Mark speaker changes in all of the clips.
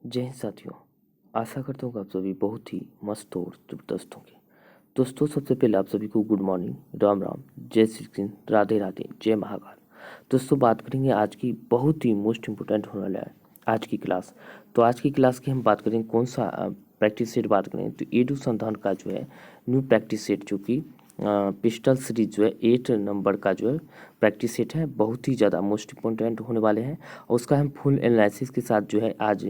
Speaker 1: जय हिंद साथियों। आशा करता हूँ कि आप सभी बहुत ही मस्त और जबरदस्त होंगे। दोस्तों, सबसे पहले आप सभी को गुड मॉर्निंग, राम राम, जय श्री कृष्ण, राधे राधे, जय महाकाल। दोस्तों, बात करेंगे आज की बहुत ही मोस्ट इम्पोर्टेंट होने वाला है आज की क्लास। तो आज की क्लास की हम बात करेंगे कौन सा प्रैक्टिस सेट बात करें तो एडू संधान का जो है न्यू प्रैक्टिस सेट, जो कि पिस्टल सीरीज जो है 8 नंबर का जो है प्रैक्टिस सेट है, बहुत ही ज़्यादा मोस्ट इम्पोर्टेंट होने वाले हैं। और उसका हम फुल एनालिसिस के साथ जो है आज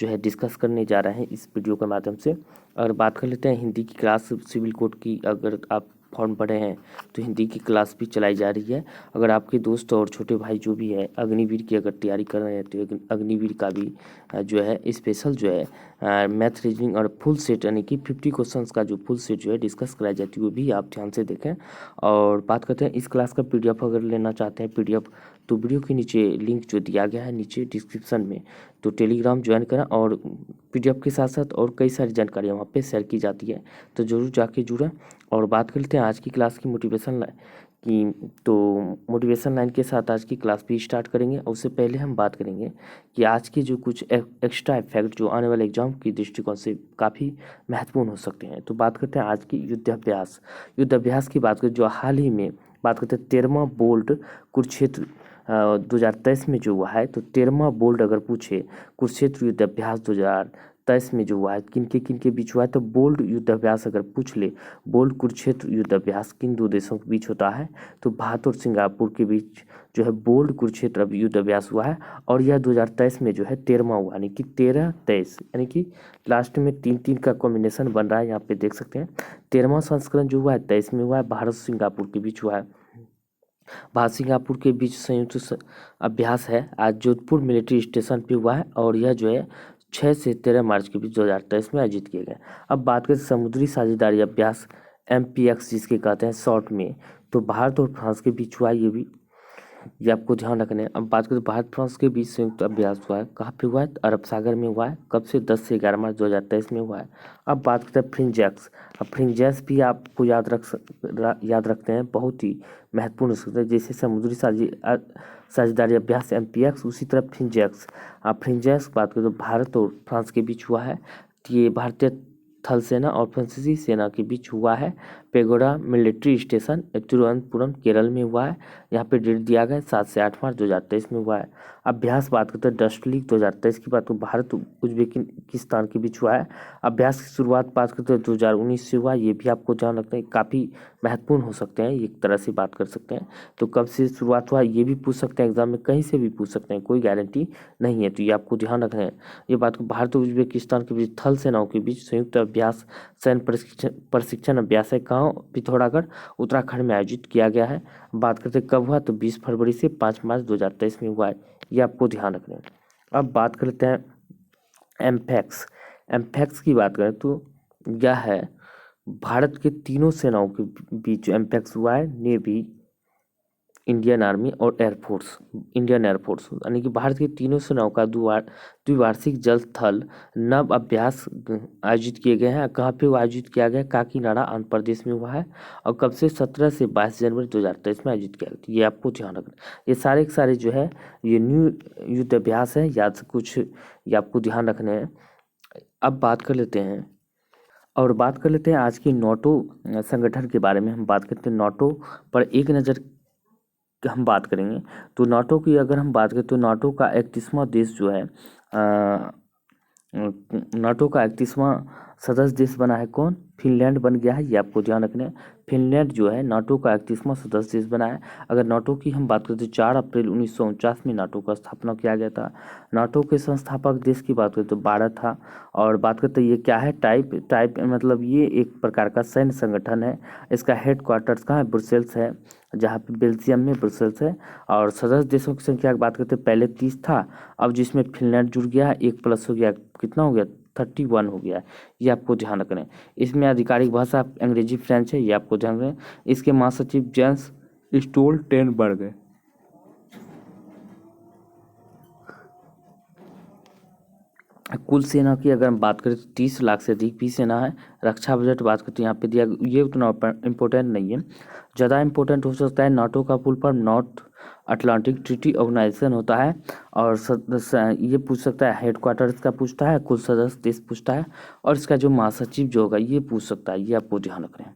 Speaker 1: जो है डिस्कस करने जा रहे हैं इस वीडियो के माध्यम से। और बात कर लेते हैं हिंदी की क्लास सिविल कोड की। अगर आप फॉर्म भरे हैं तो हिंदी की क्लास भी चलाई जा रही है। अगर आपके दोस्त और छोटे भाई जो भी है अग्निवीर की अगर तैयारी कर रहे हैं तो अग्निवीर का भी जो है स्पेशल जो है मैथ रीजनिंग और फुल सेट यानी कि 50 क्वेश्चंस का जो फुल सेट जो है डिस्कस कराई जाती है, वो भी आप ध्यान से देखें। और बात करते हैं इस क्लास का पीडीएफ अगर लेना चाहते हैं पीडीएफ, तो वीडियो के नीचे लिंक जो दिया गया है नीचे डिस्क्रिप्शन में, तो टेलीग्राम ज्वाइन करें। और पीडीएफ के साथ साथ और कई सारी जानकारियाँ वहाँ पे शेयर की जाती है, तो ज़रूर जाके जुड़ें। और बात कर लेते हैं आज की क्लास की मोटिवेशन लाइन की। तो मोटिवेशन लाइन के साथ आज की क्लास भी स्टार्ट करेंगे। और उससे पहले हम बात करेंगे कि आज के जो कुछ एक्स्ट्रा इफेक्ट जो आने वाले एग्जाम की दृष्टिकोण से काफ़ी महत्वपूर्ण हो सकते हैं। तो बात करते हैं आज की युद्धाभ्यास। युद्धाभ्यास की बात करें जो हाल ही में बात करते हैं 13वां बोल्ड कुरुक्षेत्र 2023 में जो हुआ है, तो 13वां बोल्ड अगर पूछे कुरुक्षेत्र युद्धाभ्यास 2023 में जो हुआ है किन के बीच हुआ है, तो बोल्ड युद्धाभ्यास अगर पूछ ले बोल्ड कुरुक्षेत्र युद्धाभ्यास किन दो देशों के बीच होता है, तो भारत और सिंगापुर के बीच जो है बोल्ड कुरुक्षेत्र अब युद्धाभ्यास हुआ है। और यह 2023 में जो है 13वां हुआ, यानी कि 13-23, यानी कि लास्ट में 3-3 का कॉम्बिनेशन बन रहा है। यहाँ पे देख सकते हैं 13वां संस्करण जो हुआ है 23 में हुआ है, भारत सिंगापुर के बीच हुआ है। भारत सिंगापुर के बीच संयुक्त अभ्यास है आज जोधपुर मिलिट्री स्टेशन पे हुआ है। और यह जो है 6 से 13 मार्च के बीच 2023 में आयोजित किए गए। अब बात करें समुद्री साझेदारी अभ्यास MPX जिसके कहते हैं शॉर्ट में, तो भारत और फ्रांस के बीच हुआ है, ये आपको ध्यान रखना है। अब बात करें भारत फ्रांस के बीच संयुक्त अभ्यास हुआ है, कहाँ पे हुआ है, अरब सागर में हुआ है। कब से 10 से 11 मार्च 2023 में हुआ है। अब बात करते हैं फ्रिंजेक्स। अब फ्रिंजेक्स भी आपको याद रखते हैं, बहुत ही महत्वपूर्ण हो सकता है। जैसे समुद्री साझेदारी अभ्यास MPX, उसी तरह फ्रिंजेक्स। अब फ्रिंजेक्स बात करें तो भारत और फ्रांस के बीच हुआ है। ये भारतीय थल सेना और फ्रांसीसी सेना के बीच हुआ है। Pagoda military station Thiruvananthapuram Kerala में हुआ है। यहाँ पे डेट दिया गया है 7 से 8 मार्च 2023 में हुआ है। अभ्यास बात करते हैं डस्ट लीग 2023 की बात, तो भारत उज्बेकिस्तान के बीच हुआ है। अभ्यास की शुरुआत बात करते हैं 2019 से हुआ, ये भी आपको ध्यान रखना है, काफ़ी महत्वपूर्ण हो सकते हैं, एक तरह से बात कर सकते हैं। तो कब से शुरुआत हुआ ये भी पूछ सकते हैं एग्जाम में, कहीं से भी पूछ सकते हैं, कोई गारंटी नहीं है, तो ये आपको ध्यान रखना है। ये बात को भारत और उज्बेकिस्तान के बीच थल सेनाओं के बीच संयुक्त अभ्यास सैन्य प्रशिक्षण अभ्यास है, कहाँ, पिथौरागढ़ उत्तराखंड में आयोजित किया गया है। बात करते कब हुआ, तो 20 फरवरी से 5 मार्च 2023 में हुआ है, ये आपको ध्यान रखना है। अब बात करते हैं एम्फैक्स। एम्फैक्स की बात करें तो यह है भारत के तीनों सेनाओं के बीच एम्फैक्स हुआ है, नेवी, इंडियन आर्मी और एयरफोर्स, इंडियन एयरफोर्स, यानी कि भारत की तीनों सेनाओं का द्विवार्षिक जल थल नव अभ्यास आयोजित किए गए हैं। कहाँ पे वो आयोजित किया गया है, काकीनाडा आंध्र प्रदेश में हुआ है। और कब से 17 से 22 जनवरी 2023 में आयोजित किया गया, ये आपको ध्यान रखना। ये सारे के सारे जो है ये न्यू युद्ध अभ्यास है, याद से कुछ ये आपको ध्यान रखने हैं। अब बात कर लेते हैं और बात कर लेते हैं आज की नाटो संगठन के बारे में। हम बात करते हैं नाटो पर एक नज़र हम बात करेंगे। तो नाटो की अगर हम बात करें तो नाटो का 31वां देश जो है नाटो का 31वां सदस्य देश बना है कौन, फिनलैंड बन गया है, ये आपको ध्यान रखना है। फिनलैंड जो है नाटो का 31वां सदस्य देश बना है। अगर नाटो की हम बात करें तो 4 अप्रैल 1949 में नाटो का स्थापना किया गया था। नाटो के संस्थापक देश की बात करें तो 12 था। और बात करते ये क्या है, टाइप मतलब ये एक प्रकार का सैन्य संगठन है। इसका हेड क्वार्टर्स कहाँ है, ब्रुसेल्स है, जहाँ पे बेल्जियम में ब्रुसेल्स है। और सदस्य देशों की संख्या की बात करते पहले 30 था, अब जिसमें फिनलैंड जुड़ गया है, 1 प्लस हो गया, कितना हो गया, 31 हो गया है, ये आपको ध्यान रखना है। इसमें आधिकारिक भाषा अंग्रेजी फ्रेंच है, ये आपको ध्यान रखना है। इसके महासचिव जेंस स्टोल्टेनबर्ग है। कुल सेना की अगर हम बात करें तो 30 लाख से अधिक भी सेना है। रक्षा बजट बात करते हैं यहाँ पे दिया, ये उतना इम्पोर्टेंट नहीं है, ज़्यादा इम्पोर्टेंट हो सकता है नाटो का full form Atlantic treaty organisation होता है। और ये पूछ सकता है, हेडक्वार्टर इसका पूछता है, कुल सदस्य देश पूछता है, और इसका जो महासचिव जो होगा ये पूछ सकता है, ये आपको ध्यान रखना है।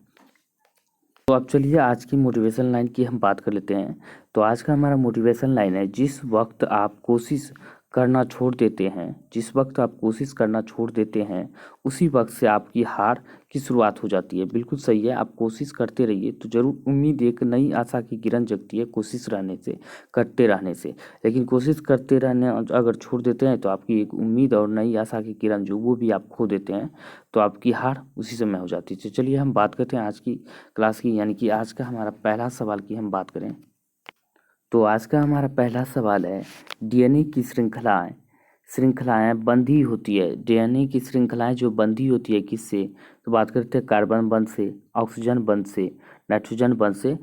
Speaker 1: तो अब चलिए आज की मोटिवेशन लाइन की हम बात कर लेते हैं। तो आज का हमारा मोटिवेशन लाइन है, जिस वक्त आप कोशिश करना छोड़ देते हैं, जिस वक्त आप कोशिश करना छोड़ देते हैं, उसी वक्त से आपकी हार की शुरुआत हो जाती है। बिल्कुल सही है, आप कोशिश करते रहिए तो जरूर उम्मीद एक नई आशा की किरण जगती है कोशिश रहने से, करते रहने से। लेकिन कोशिश करते रहने अगर छोड़ देते हैं तो आपकी एक उम्मीद और नई आशा की किरण जो वो भी आप खो देते हैं, तो आपकी हार उसी समय हो जाती है। तो चलिए हम बात करते हैं आज की क्लास की, यानी कि आज का हमारा पहला सवाल की हम बात करें। तो आज का हमारा पहला सवाल है, डीएनए की श्रृंखलाएं बंधी होती है। डीएनए की श्रृंखलाएं जो बंधी होती है किससे? तो बात करते हैं कार्बन बंध से, ऑक्सीजन बंध से, नाइट्रोजन बंध से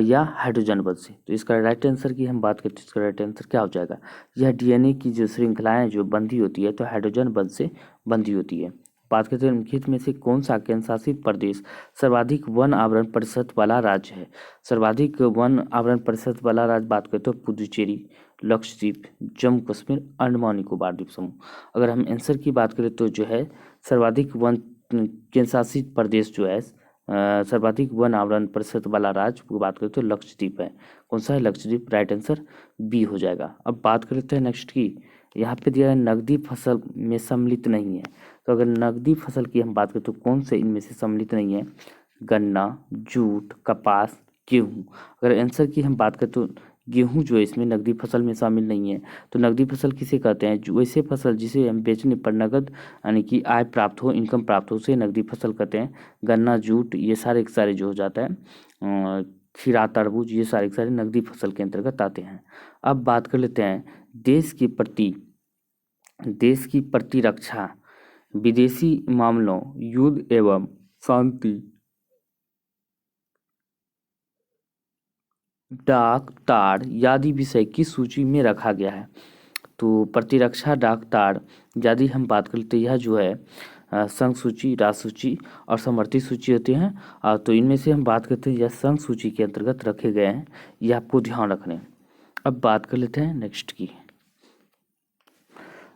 Speaker 1: या हाइड्रोजन बंध से। तो इसका राइट आंसर की हम बात करते हैं, इसका राइट आंसर क्या हो जाएगा? यह डीएनए की जो श्रृंखलाएं जो बंधी होती है तो हाइड्रोजन बंध से बंधी होती है। बात करते हैं निम्नलिखित में से कौन सा केंद्र शासित प्रदेश सर्वाधिक वन आवरण प्रतिशत वाला राज्य है? सर्वाधिक वन आवरण प्रतिशत वाला राज्य बात करें तो पुदुचेरी, लक्षद्वीप, जम्मू कश्मीर, अंडमान निकोबार द्वीप समूह। अगर हम आंसर की बात करें तो जो है सर्वाधिक वन केंद्र शासित प्रदेश जो है सर्वाधिक वन आवरण प्रतिशत वाला राज्य की बात करें तो लक्षद्वीप है। कौन सा है? लक्षद्वीप। राइट आंसर बी हो जाएगा। अब बात करते हैं नेक्स्ट की, यहाँ पे दिया है नकदी फसल में सम्मिलित नहीं है। तो अगर नकदी फसल की हम बात करें तो कौन से इनमें से सम्मिलित नहीं है? गन्ना, जूट, कपास, गेहूँ। अगर आंसर की हम बात करें तो गेहूँ जो है इसमें नकदी फसल में शामिल नहीं है। तो नकदी फसल किसे कहते हैं? जो वैसे फसल जिसे हम बेचने पर नगद यानी कि आय प्राप्त हो, इनकम प्राप्त हो, उसे नकदी फसल कहते हैं। गन्ना, जूट ये सारे के सारे जो हो जाता है खीरा, तरबूज ये सारे के सारे नकदी फसल के अंतर्गत आते हैं। अब बात कर लेते हैं देश की प्रतिरक्षा, विदेशी मामलों, युद्ध एवं शांति, डाक तार आदि विषय किस सूची में रखा गया है? तो प्रतिरक्षा, डाक तार यदि हम बात कर लेते हैं, यह जो है संघ सूची, राष्ट्र सूची और समवर्ती सूची होती हैं। तो इनमें से हम बात करते हैं यह संघ सूची के अंतर्गत रखे गए हैं, यह आपको ध्यान रखने हैं। अब बात कर लेते हैं नेक्स्ट की।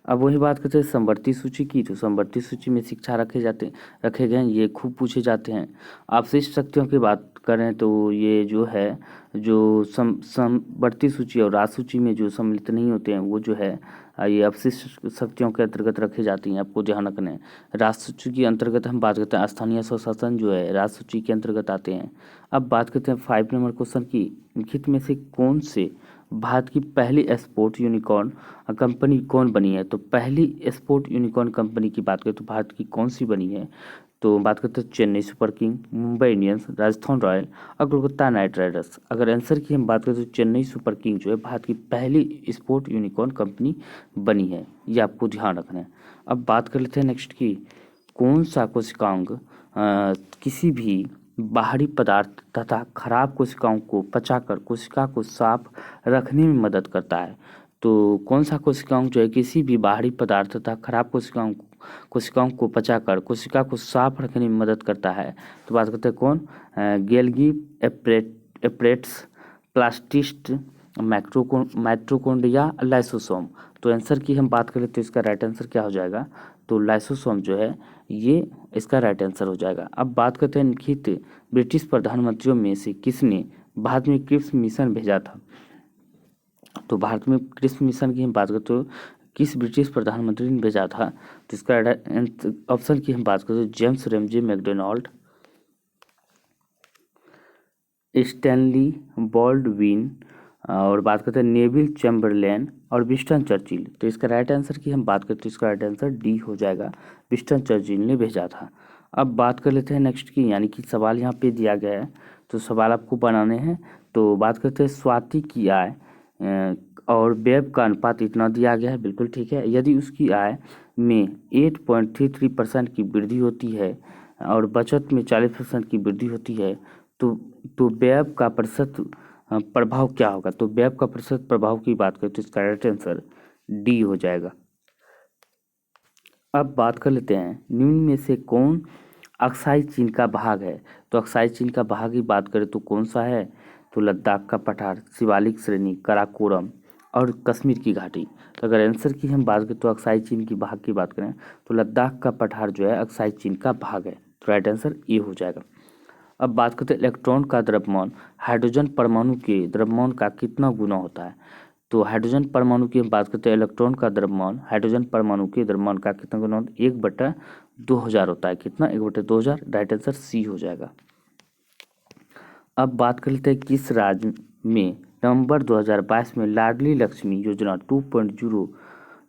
Speaker 1: अब वही बात करते हैं समवर्ती सूची की। तो समवर्ती सूची में शिक्षा रखे गए हैं, ये खूब पूछे जाते हैं। अवशिष्ट शक्तियों की बात करें तो ये जो है जो समवर्ती सूची और राष्ट्र सूची में जो सम्मिलित नहीं होते हैं वो जो है ये अवशिष्ट शक्तियों के अंतर्गत रखी जाती हैं, आपको ध्यान रखना है। राष्ट्र सूची के अंतर्गत हम बात करते हैं स्थानीय स्वशासन जो है राष्ट्र सूची के अंतर्गत आते हैं। अब बात करते हैं 5 नंबर क्वेश्चन की, निम्नलिखित में से कौन से भारत की पहली स्पोर्ट यूनिकॉर्न कंपनी कौन बनी है? तो पहली स्पोर्ट यूनिकॉर्न कंपनी की बात करें तो भारत की कौन सी बनी है? तो बात करते हैं Chennai super king, Mumbai Indians, Rajasthan royal और कोलकाता नाइट राइडर्स। अगर आंसर की हम बात करें तो चेन्नई सुपर किंग जो है भारत की पहली स्पोर्ट यूनिकॉर्न कंपनी बनी है, ये आपको ध्यान रखना है। अब बात कर लेते हैं नेक्स्ट की, कौन सा कोशिकांग किसी भी बाहरी पदार्थ तथा खराब कोशिकाओं को पचाकर कोशिका को साफ रखने में मदद करता है? तो कौन सा कोशिकांग जो है किसी भी बाहरी पदार्थ तथा खराब कोशिकाओं को पचाकर कोशिका को साफ रखने में मदद करता है? तो बात करते हैं कौन? गेल्गी एपरेट्स, प्लास्टिस्ट, माइटोकॉन्ड्रिया, लाइसोसोम। तो आंसर की हम बात करें तो इसका राइट आंसर क्या हो जाएगा? तो लाइसोसोम जो है ये इसका राइट आंसर हो जाएगा। अब बात करते हैं निम्नलिखित ब्रिटिश प्रधानमंत्रियों में से किसने भारत में क्रिप्स मिशन भेजा था? तो भारत में क्रिप्स मिशन की हम बात करते तो किस ब्रिटिश प्रधानमंत्री ने भेजा था? तो इसका ऑप्शन की हम बात करते तो James Ramsay MacDonald, Stanley Baldwin और बात करते हैं नेविल चैम्बरलेन और विंस्टन चर्चिल। तो इसका राइट आंसर की हम बात करते तो इसका राइट आंसर डी हो जाएगा, विंस्टन चर्चिल ने भेजा था। अब बात कर लेते हैं नेक्स्ट की, यानी कि सवाल यहाँ पे दिया गया है तो सवाल आपको बनाने हैं। तो बात करते हैं स्वाति की आय और व्यय का अनुपात इतना दिया गया है, बिल्कुल ठीक है। यदि उसकी आय में 8.33% की वृद्धि होती है और बचत में 40% की वृद्धि होती है तो व्यय का प्रतिशत प्रभाव क्या होगा? तो व्यय का प्रतिशत प्रभाव की बात करें तो इसका राइट आंसर डी हो जाएगा। अब बात कर लेते हैं निम्न में से कौन अक्साई चीन का भाग है? तो अक्साई चीन का भाग की बात करें तो कौन सा है? तो लद्दाख का पठार, शिवालिक श्रेणी, काराकोरम और कश्मीर की घाटी। तो अगर आंसर की हम बात करें तो अक्साई चीन की भाग की बात करें तो लद्दाख का पठार जो है अक्साई चीन का भाग है। तो राइट आंसर ए हो जाएगा। अब बात करते हैं इलेक्ट्रॉन का द्रव्यमान हाइड्रोजन परमाणु के द्रव्यमान का कितना गुना होता है। तो हाइड्रोजन परमाणु की हम बात करते हैं इलेक्ट्रॉन का द्रव्यमान हाइड्रोजन परमाणु के द्रव्यमान का कितना गुना होता है, 1/2000 होता है। कितना, 1/2000। राइट आंसर सी हो जाएगा। अब बात कर लेते हैं किस राज्य में नवंबर 2022 में लाडली लक्ष्मी योजना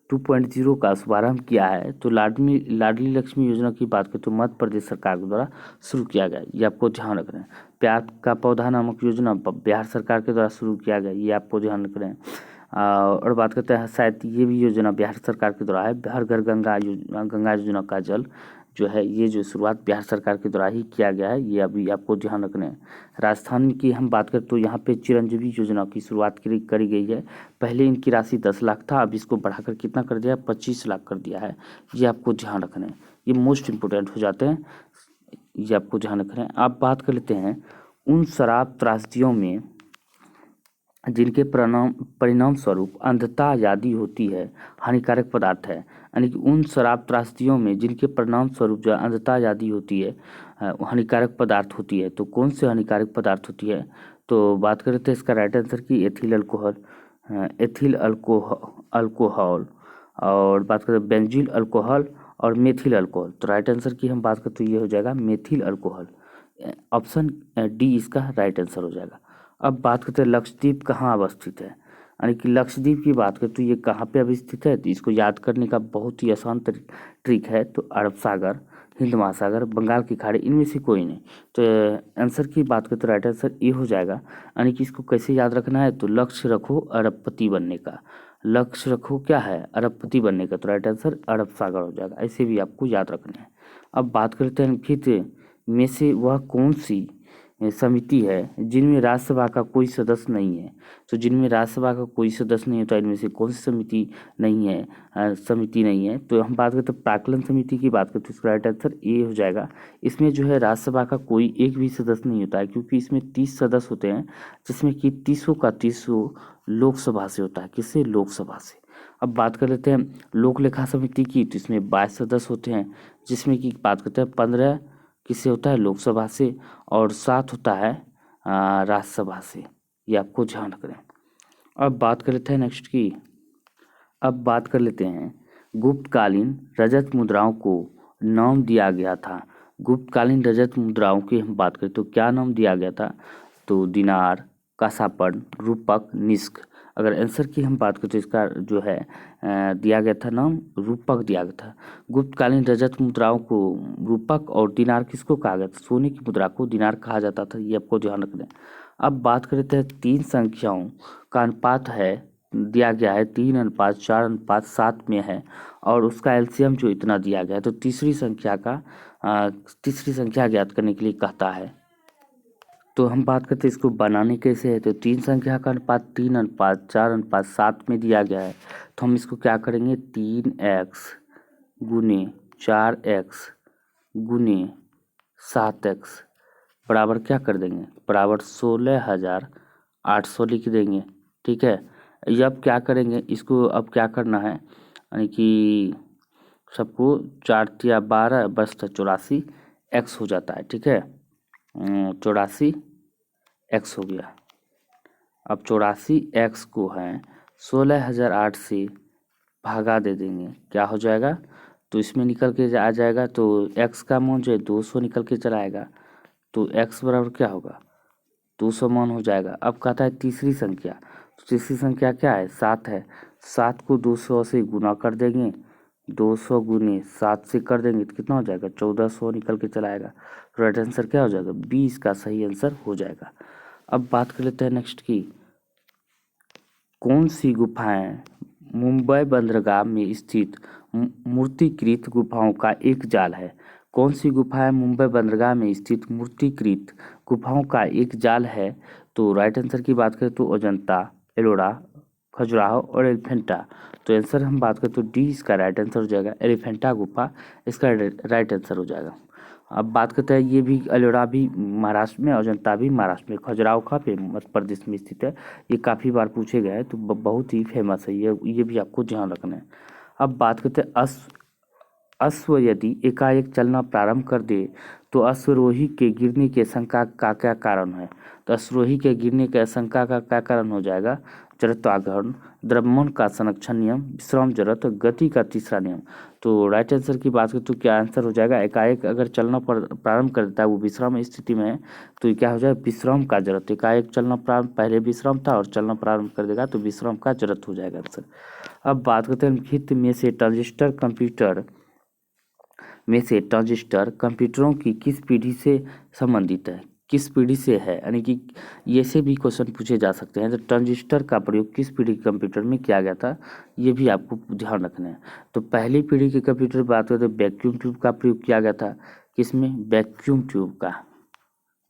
Speaker 1: 2.0 का शुभारंभ किया है। तो लाडली लक्ष्मी योजना की बात करें तो मध्य प्रदेश सरकार के द्वारा शुरू किया गया है, ये आपको ध्यान रखना है। प्यार का पौधा नामक योजना बिहार सरकार के द्वारा शुरू किया गया, ये आपको ध्यान रखना है। और बात करते हैं शायद ये भी योजना बिहार सरकार के द्वारा है, हर घर गंगा योजना का जल जो है ये जो शुरुआत बिहार सरकार के द्वारा ही किया गया है, ये अभी आपको ध्यान रखना है। राजस्थान की हम बात करें तो यहाँ पे चिरंजीवी योजना की शुरुआत करी गई है। पहले इनकी राशि 10 लाख था, अब इसको बढ़ाकर कितना कर दिया, 25 लाख कर दिया है, ये आपको ध्यान रखना है। ये मोस्ट इम्पोर्टेंट हो जाते हैं, ये आपको ध्यान रखना है। आप बात कर लेते हैं उन शराब त्रासदियों में जिनके परिणाम स्वरूप अंधता आदि होती है हानिकारक पदार्थ है। यानी कि उन शराब त्रासदियों में जिनके परिणाम स्वरूप जो अंधता आदि होती है हानिकारक पदार्थ होती है। तो कौन से हानिकारक पदार्थ होती है, तो बात कर रहे थे इसका राइट आंसर की एथिल अल्कोहल और बात करें बेंजील अल्कोहल और मेथिल अल्कोहल। तो राइट आंसर की हम बात करें तो ये हो जाएगा मेथिल अल्कोहल। ऑप्शन डी इसका राइट आंसर हो जाएगा। अब बात करते हैं लक्षद्वीप कहाँ अवस्थित है। यानी कि लक्षद्वीप की बात करें तो ये कहाँ पे अवस्थित है, तो इसको याद करने का बहुत ही आसान ट्रिक है। तो अरब सागर, हिंद महासागर, बंगाल की खाड़ी, इनमें से कोई नहीं। तो आंसर की बात करें तो राइट आंसर ए हो जाएगा। यानी कि इसको कैसे याद रखना है, तो लक्ष्य रखो अरबपति बनने का। लक्ष्य रखो क्या है, अरबपति बनने का। तो राइट आंसर अरब सागर हो जाएगा, ऐसे भी आपको याद रखना है। अब बात करते हैं फिर में से वह कौन सी समिति है जिनमें राज्यसभा का कोई सदस्य नहीं है। तो जिनमें राज्यसभा का कोई सदस्य नहीं होता, इनमें से कौन सी समिति नहीं है, समिति नहीं है। तो हम बात करते हैं प्राक्कलन समिति की बात करते हैं, इसका राइट आंसर ए हो जाएगा। इसमें जो है राज्यसभा का कोई एक भी सदस्य नहीं होता है, क्योंकि इसमें 30 सदस्य होते हैं, जिसमें कि 30 का 30 लोकसभा से होता है। किससे, लोकसभा से। अब बात कर लेते हैं लोक लेखा समिति की, तो इसमें 22 सदस्य होते हैं, जिसमें कि बात करते हैं 15 किससे होता है, लोकसभा से, और 7 होता है राज्यसभा से। ये आपको ध्यान रखना है। अब बात कर लेते हैं नेक्स्ट की। अब बात कर लेते हैं गुप्तकालीन रजत मुद्राओं को नाम दिया गया था। गुप्तकालीन रजत मुद्राओं की हम बात करें तो क्या नाम दिया गया था, तो दिनार, कासापन, रूपक, निष्क। अगर आंसर की हम बात करें तो इसका जो है दिया गया था नाम रूपक दिया गया था। गुप्तकालीन रजत मुद्राओं को रूपक और दिनार किसको कहा गया था, सोने की मुद्रा को दिनार कहा जाता था, ये आपको ध्यान रखना है। अब बात करते हैं 3 संख्याओं का अनुपात है, दिया गया है 3:4:7 में है, और उसका एलसीएम जो इतना दिया गया है, तो तीसरी संख्या ज्ञात करने के लिए कहता है। तो हम बात करते हैं इसको बनाने कैसे है। तो 3 संख्या का अनुपात 3:4:7 में दिया गया है, तो हम इसको क्या करेंगे, 3x गुने 4x गुने 7x बराबर क्या कर देंगे, बराबर 16,800 लिख देंगे। ठीक है, ये अब क्या करेंगे, इसको अब क्या करना है, यानी कि सबको 4×12 बचता 84x हो जाता है। ठीक है, 84x हो गया। अब 84x को है 16,008 से भागा दे देंगे, क्या हो जाएगा, तो इसमें निकल के आ जाएगा, तो x का मान जो है 200 निकल के चला आएगा, तो x बराबर क्या होगा, 200 मान हो जाएगा। अब कहता है तीसरी संख्या, तो तीसरी संख्या क्या है, 7 है। 7 को 200 से गुना कर देंगे, 200 गुने 7 से कर देंगे तो कितना हो जाएगा, 1400 निकल के चला आएगा। तो राइट आंसर क्या हो जाएगा, 20 का सही आंसर हो जाएगा। अब बात कर लेते हैं नेक्स्ट की, कौन सी गुफाएं मुंबई बंदरगाह में स्थित मूर्तिकृत गुफाओं का एक जाल है। कौन सी गुफाएं मुंबई बंदरगाह में स्थित मूर्तिकृत गुफाओं का एक जाल है। तो राइट आंसर की बात करें तो अजंता, एलोरा, खजुराहो और एलिफेंटा। तो आंसर हम बात करें तो डी इसका राइट आंसर हो जाएगा, एलिफेंटा गुफा इसका राइट आंसर हो जाएगा।
Speaker 2: अब बात करते हैं, ये भी अल्मोड़ा भी महाराष्ट्र में, अजंता भी महाराष्ट्र में, खजुराहो पे मध्य प्रदेश में स्थित है। ये काफ़ी बार पूछे गए हैं, तो बहुत ही फेमस है ये भी आपको ध्यान रखना है। अब बात करते हैं अश्व यदि एकाएक चलना प्रारंभ कर दे तो अश्वरोही के गिरने की आशंका का क्या कारण है? तो अश्वरोही के गिरने की आशंका का क्या कारण हो जाएगा? जड़त्वाघूर्ण, द्रव्यमान का संरक्षण नियम, विश्राम जड़त्व, गति का तीसरा नियम। तो राइट आंसर की बात करें तो क्या आंसर हो जाएगा? एकाएक अगर चलना प्रारंभ कर देता है, वो विश्राम स्थिति में है, तो ये क्या हो जाएगा? विश्राम का जड़त्व। एकाएक चलना प्रारंभ, पहले विश्राम था और चलना प्रारंभ कर देगा तो विश्राम का जड़त्व हो जाएगा आंसर। अब बात करते हैं निम्नलिखित में से ट्रांजिस्टर कंप्यूटरों की किस पीढ़ी से संबंधित है? किस पीढ़ी से है, यानी कि ये से भी क्वेश्चन पूछे जा सकते हैं। तो ट्रांजिस्टर का प्रयोग किस पीढ़ी के कंप्यूटर में किया गया था, ये भी आपको ध्यान रखना है। तो पहली पीढ़ी के कंप्यूटर की बात करें तो वैक्यूम ट्यूब का प्रयोग किया गया था। किसमें? वैक्यूम ट्यूब का,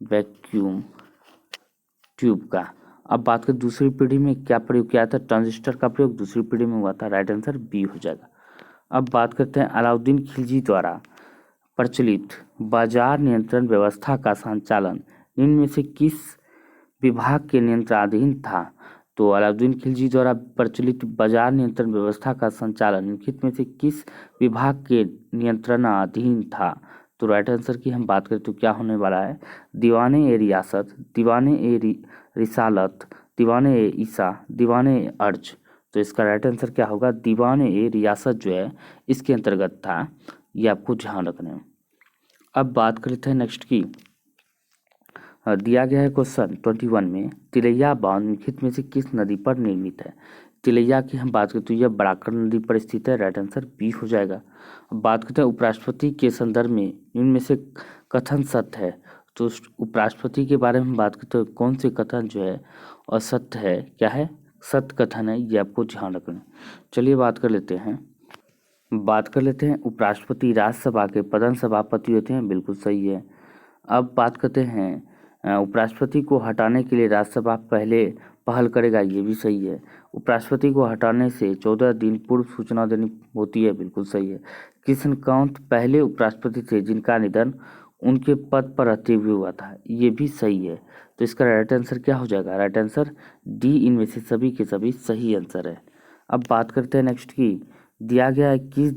Speaker 2: वैक्यूम ट्यूब का। अब बात करें दूसरी पीढ़ी में क्या प्रयोग किया था? ट्रांजिस्टर का प्रयोग दूसरी पीढ़ी में हुआ था। राइट आंसर बी हो जाएगा। अब बात करते हैं अलाउद्दीन खिलजी द्वारा प्रचलित बाजार नियंत्रण व्यवस्था का संचालन इनमें से किस विभाग के नियंत्रणाधीन था? तो अलाउद्दीन खिलजी द्वारा प्रचलित बाजार नियंत्रण व्यवस्था का संचालन निम्नलिखित में से किस विभाग के नियंत्रणाधीन था? तो राइट आंसर की हम बात करें तो क्या होने वाला है? दीवाने ए रियासत, दीवाने ए रिसालत, दीवाने ए ईसा, दीवाने ए अर्ज। तो इसका राइट आंसर क्या होगा? दीवाने ए रियासत जो है इसके अंतर्गत था। ये आपको ध्यान रखना है। अब बात करते हैं नेक्स्ट की, दिया गया है क्वेश्चन 21 में, तिलैया बांध निम्नलिखित में से किस नदी पर निर्मित है? तिलैया की हम बात करें तो यह बराकर नदी पर स्थित है। राइट आंसर बी हो जाएगा। अब बात करते हैं उपराष्ट्रपति के संदर्भ में इनमें से कथन सत्य है। तो उपराष्ट्रपति के बारे में बात करते हैं, कौन से कथन जो है असत्य है, क्या है? सत्य कथन है, ये आपको ध्यान रखना है। चलिए बात कर लेते हैं उपराष्ट्रपति राज्यसभा के प्रधान सभापति होते हैं, बिल्कुल सही है। अब बात करते हैं उपराष्ट्रपति को हटाने के लिए राज्यसभा पहले पहल करेगा, ये भी सही है। उपराष्ट्रपति को हटाने से 14 दिन पूर्व सूचना देनी होती है, बिल्कुल सही है। कृष्णकांत पहले उपराष्ट्रपति थे जिनका निधन उनके पद पर रहते हुए हुआ था, ये भी सही है। तो इसका राइट आंसर क्या हो जाएगा? राइट आंसर डी, इनमें से सभी के सभी सही आंसर है। अब बात करते हैं नेक्स्ट की, दिया गया है किस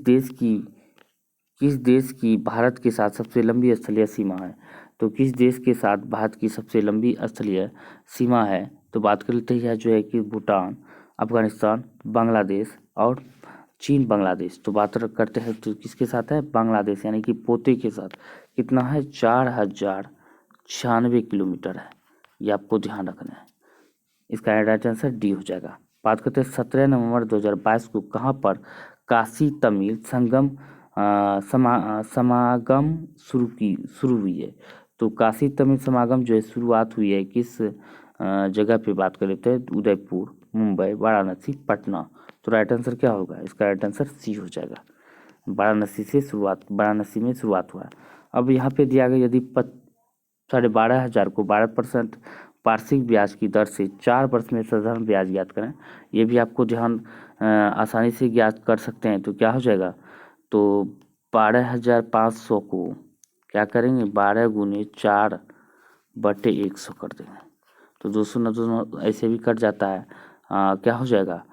Speaker 2: देश की भारत के साथ सबसे लंबी स्थलीय सीमा है? तो किस देश के साथ भारत की सबसे लंबी स्थलीय सीमा है? तो बात कर लेते हैं जो है कि भूटान, अफगानिस्तान, बांग्लादेश और चीन बांग्लादेश। तो बात करते हैं तो किसके साथ है? बांग्लादेश, यानी कि पोते के साथ। कितना है? 4096 किलोमीटर है, ये आपको ध्यान रखना है। इसका राइट आंसर डी हो जाएगा। बात करते हैं 17 नवंबर 2022 को कहाँ पर काशी तमिल समागम शुरू हुई है? तो काशी तमिल समागम जो है शुरुआत हुई है किस जगह पे? बात कर लेते हैं उदयपुर, मुंबई, वाराणसी, पटना। तो राइट आंसर क्या होगा? इसका राइट आंसर सी हो जाएगा। वाराणसी में शुरुआत हुआ। अब यहाँ पे दिया गया यदि 12,500 को 12% वार्षिक ब्याज की दर से 4 वर्ष में साधारण ब्याज ज्ञात करें, ये भी आपको ध्यान आसानी से ज्ञात कर सकते हैं। तो क्या हो जाएगा? तो 12,500 को क्या करेंगे? 12 गुने 4/100 कर देंगे, तो 200 न 200 ऐसे भी कट जाता है। क्या हो जाएगा?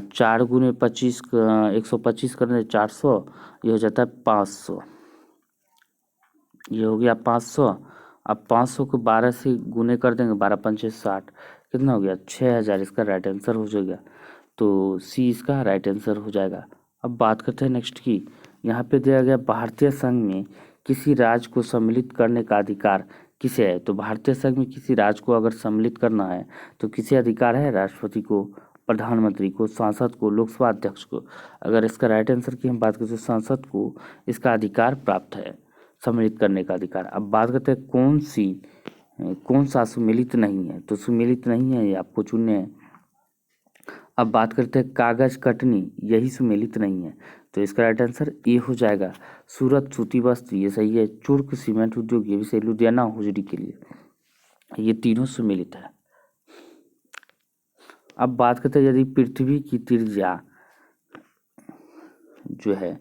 Speaker 2: 4 गुने 25 125 कर दें 400, ये हो जाता है 500, ये हो गया 500। अब 500 को 12 से गुने कर देंगे, 12 पंचे 60, कितना हो गया? 6,000, इसका राइट आंसर हो जाएगा। तो सी इसका राइट आंसर हो जाएगा। अब बात करते हैं नेक्स्ट की, यहाँ पे दिया गया भारतीय संघ में किसी राज्य को सम्मिलित करने का अधिकार किसे है? तो भारतीय संघ में किसी राज्य को अगर सम्मिलित करना है तो किसे अधिकार है? राष्ट्रपति को, प्रधानमंत्री को, सांसद को, लोकसभा अध्यक्ष को। अगर इसका राइट आंसर की हम बात करें तो सांसद को इसका अधिकार प्राप्त है, सम्मिलित करने का अधिकार। अब बात करते हैं कौन सा सुमेलित नहीं है? तो सुमेलित नहीं है, ये आपको चुनने हैं। अब बात करते हैं कागज कटनी, यही सुमेलित नहीं है। तो इसका राइट आंसर ए हो जाएगा। सूरत सूती वस्त्र, ये सही है। चुर्क सीमेंट उद्योग, ये भी सही। लुधियाना होजरी के लिए, ये तीनों सुमेलित है। अब बात करते हैं यदि पृथ्वी की त्रिज्या जो है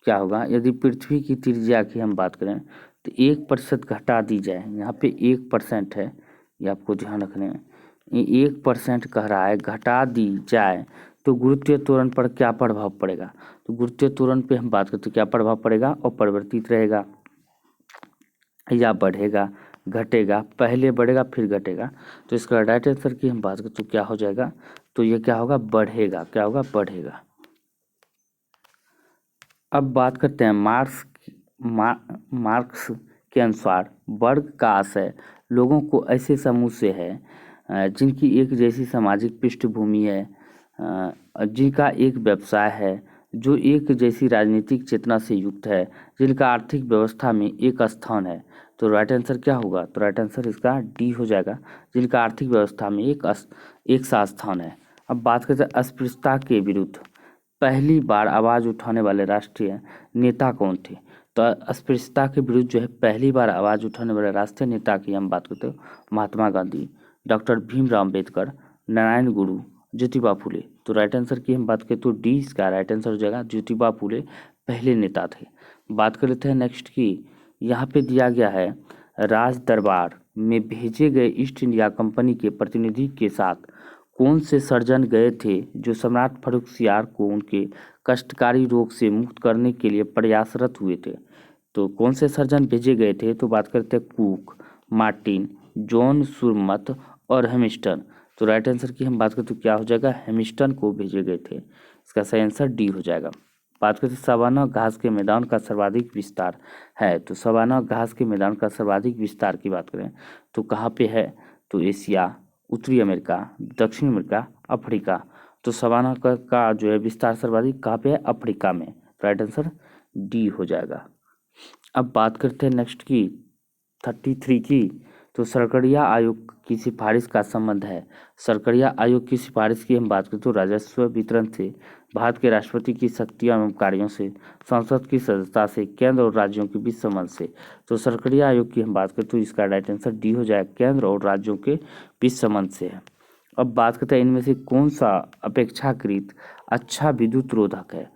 Speaker 2: क्या होगा? यदि पृथ्वी की त्रिज्या की हम बात करें तो 1% घटा दी जाए, यहाँ पे 1% है, ये आपको ध्यान रखने हैं। ये 1% कह रहा है घटा दी जाए तो गुरुत्वीय त्वरण पर क्या प्रभाव पड़ेगा। तो गुरुत्वीय त्वरण पे हम बात करते हैं क्या प्रभाव पड़ेगा, अपरिवर्तित रहेगा या बढ़ेगा, घटेगा, पहले बढ़ेगा फिर घटेगा। तो इसका राइट आंसर की हम बात करें तो क्या हो जाएगा, तो ये क्या होगा, बढ़ेगा। क्या होगा, बढ़ेगा। अब बात करते हैं मार्क्स के अनुसार वर्ग का आशय लोगों को ऐसे समूह से है जिनकी एक जैसी सामाजिक पृष्ठभूमि है, जिनका एक व्यवसाय है, जो एक जैसी राजनीतिक चेतना से युक्त है, जिनका आर्थिक व्यवस्था में एक स्थान है। तो राइट आंसर क्या होगा, तो राइट आंसर इसका डी हो जाएगा, जिनका आर्थिक व्यवस्था में एक सा स्थान है। अब बात करते हैं अस्पृश्यता के विरुद्ध पहली बार आवाज उठाने वाले राष्ट्रीय नेता कौन थे। तो अस्पृश्यता के विरुद्ध जो है पहली बार आवाज उठाने वाले राष्ट्रीय नेता की हम बात करते हैं महात्मा गांधी, डॉक्टर भीमराव अम्बेडकर, नारायण गुरु, ज्योतिबा फुले। तो राइट आंसर की हम बात करें तो डी इसका राइट आंसर हो जाएगा, ज्योतिबा फुले पहले नेता थे। बात कर लेते हैं नेक्स्ट की, यहाँ पे दिया गया है राज दरबार में भेजे गए ईस्ट इंडिया कंपनी के प्रतिनिधि के साथ कौन से सर्जन गए थे जो सम्राट फर्रुखसियार को उनके कष्टकारी रोग से मुक्त करने के लिए प्रयासरत हुए थे। तो कौन से सर्जन भेजे गए थे, तो बात करते हैं कुक, मार्टिन, जॉन सुरमत और हेमिस्टन। तो राइट आंसर की हम बात करें तो क्या हो जाएगा, हेमिस्टन को भेजे गए थे। इसका सही आंसर डी हो जाएगा। बात करते हैं सवाना घास के मैदान का सर्वाधिक विस्तार है। तो सवाना घास के मैदान का सर्वाधिक विस्तार की बात करें तो कहाँ पे है, तो एशिया, उत्तरी अमेरिका, दक्षिण अमेरिका, अफ्रीका। तो सवाना का जो है विस्तार सर्वाधिक कहाँ पे है, अफ्रीका में। राइट आंसर डी हो जाएगा। अब बात करते हैं नेक्स्ट की 33 की, तो सरकड़िया आयोग की सिफारिश का संबंध है। सरकड़िया आयोग की सिफारिश की हम बात करें तो राजस्व वितरण से, भारत के राष्ट्रपति की शक्तियों एवं कार्यों से, संसद की सदस्यता से, केंद्र और राज्यों के बीच संबंध से। तो सरकड़िया आयोग की हम बात करें तो इसका राइट आंसर डी हो जाएगा, केंद्र और राज्यों के बीच संबंध से है। अब बात करते हैं इनमें से कौन सा अपेक्षाकृत अच्छा विद्युत रोधक है।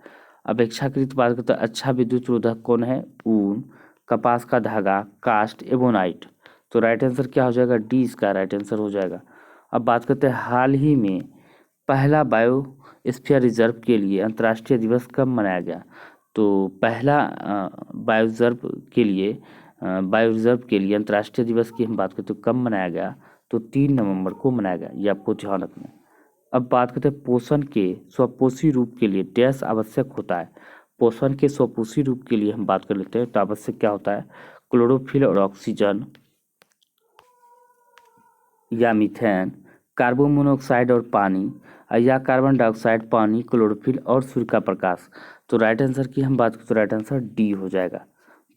Speaker 2: अपेक्षाकृत बात करते हैं अच्छा विद्युत रोधक कौन है, ऊन, कपास का धागा, कास्ट, एबोनाइट। तो राइट आंसर क्या हो जाएगा, डी इसका राइट आंसर हो जाएगा। अब बात करते हैं हाल ही में पहला बायोस्फीयर रिजर्व के लिए अंतर्राष्ट्रीय दिवस कब मनाया गया। तो पहला बायो रिजर्व के लिए अंतर्राष्ट्रीय दिवस की हम बात करते हैं कब मनाया गया, तो 3 नवंबर को मनाया गया, ये आपको ध्यान रखना है। अब बात करते हैं पोषण के स्वपोषी रूप के लिए डैश आवश्यक होता है। पोषण के स्वपोषी रूप के लिए हम बात कर लेते हैं तो आवश्यक क्या होता है, क्लोरोफिल और ऑक्सीजन या मीथेन, कार्बन मोनोऑक्साइड और पानी, या कार्बन डाइऑक्साइड, पानी, क्लोरोफिल और सूर्य का प्रकाश। तो राइट आंसर की हम बात करें तो राइट आंसर डी हो जाएगा।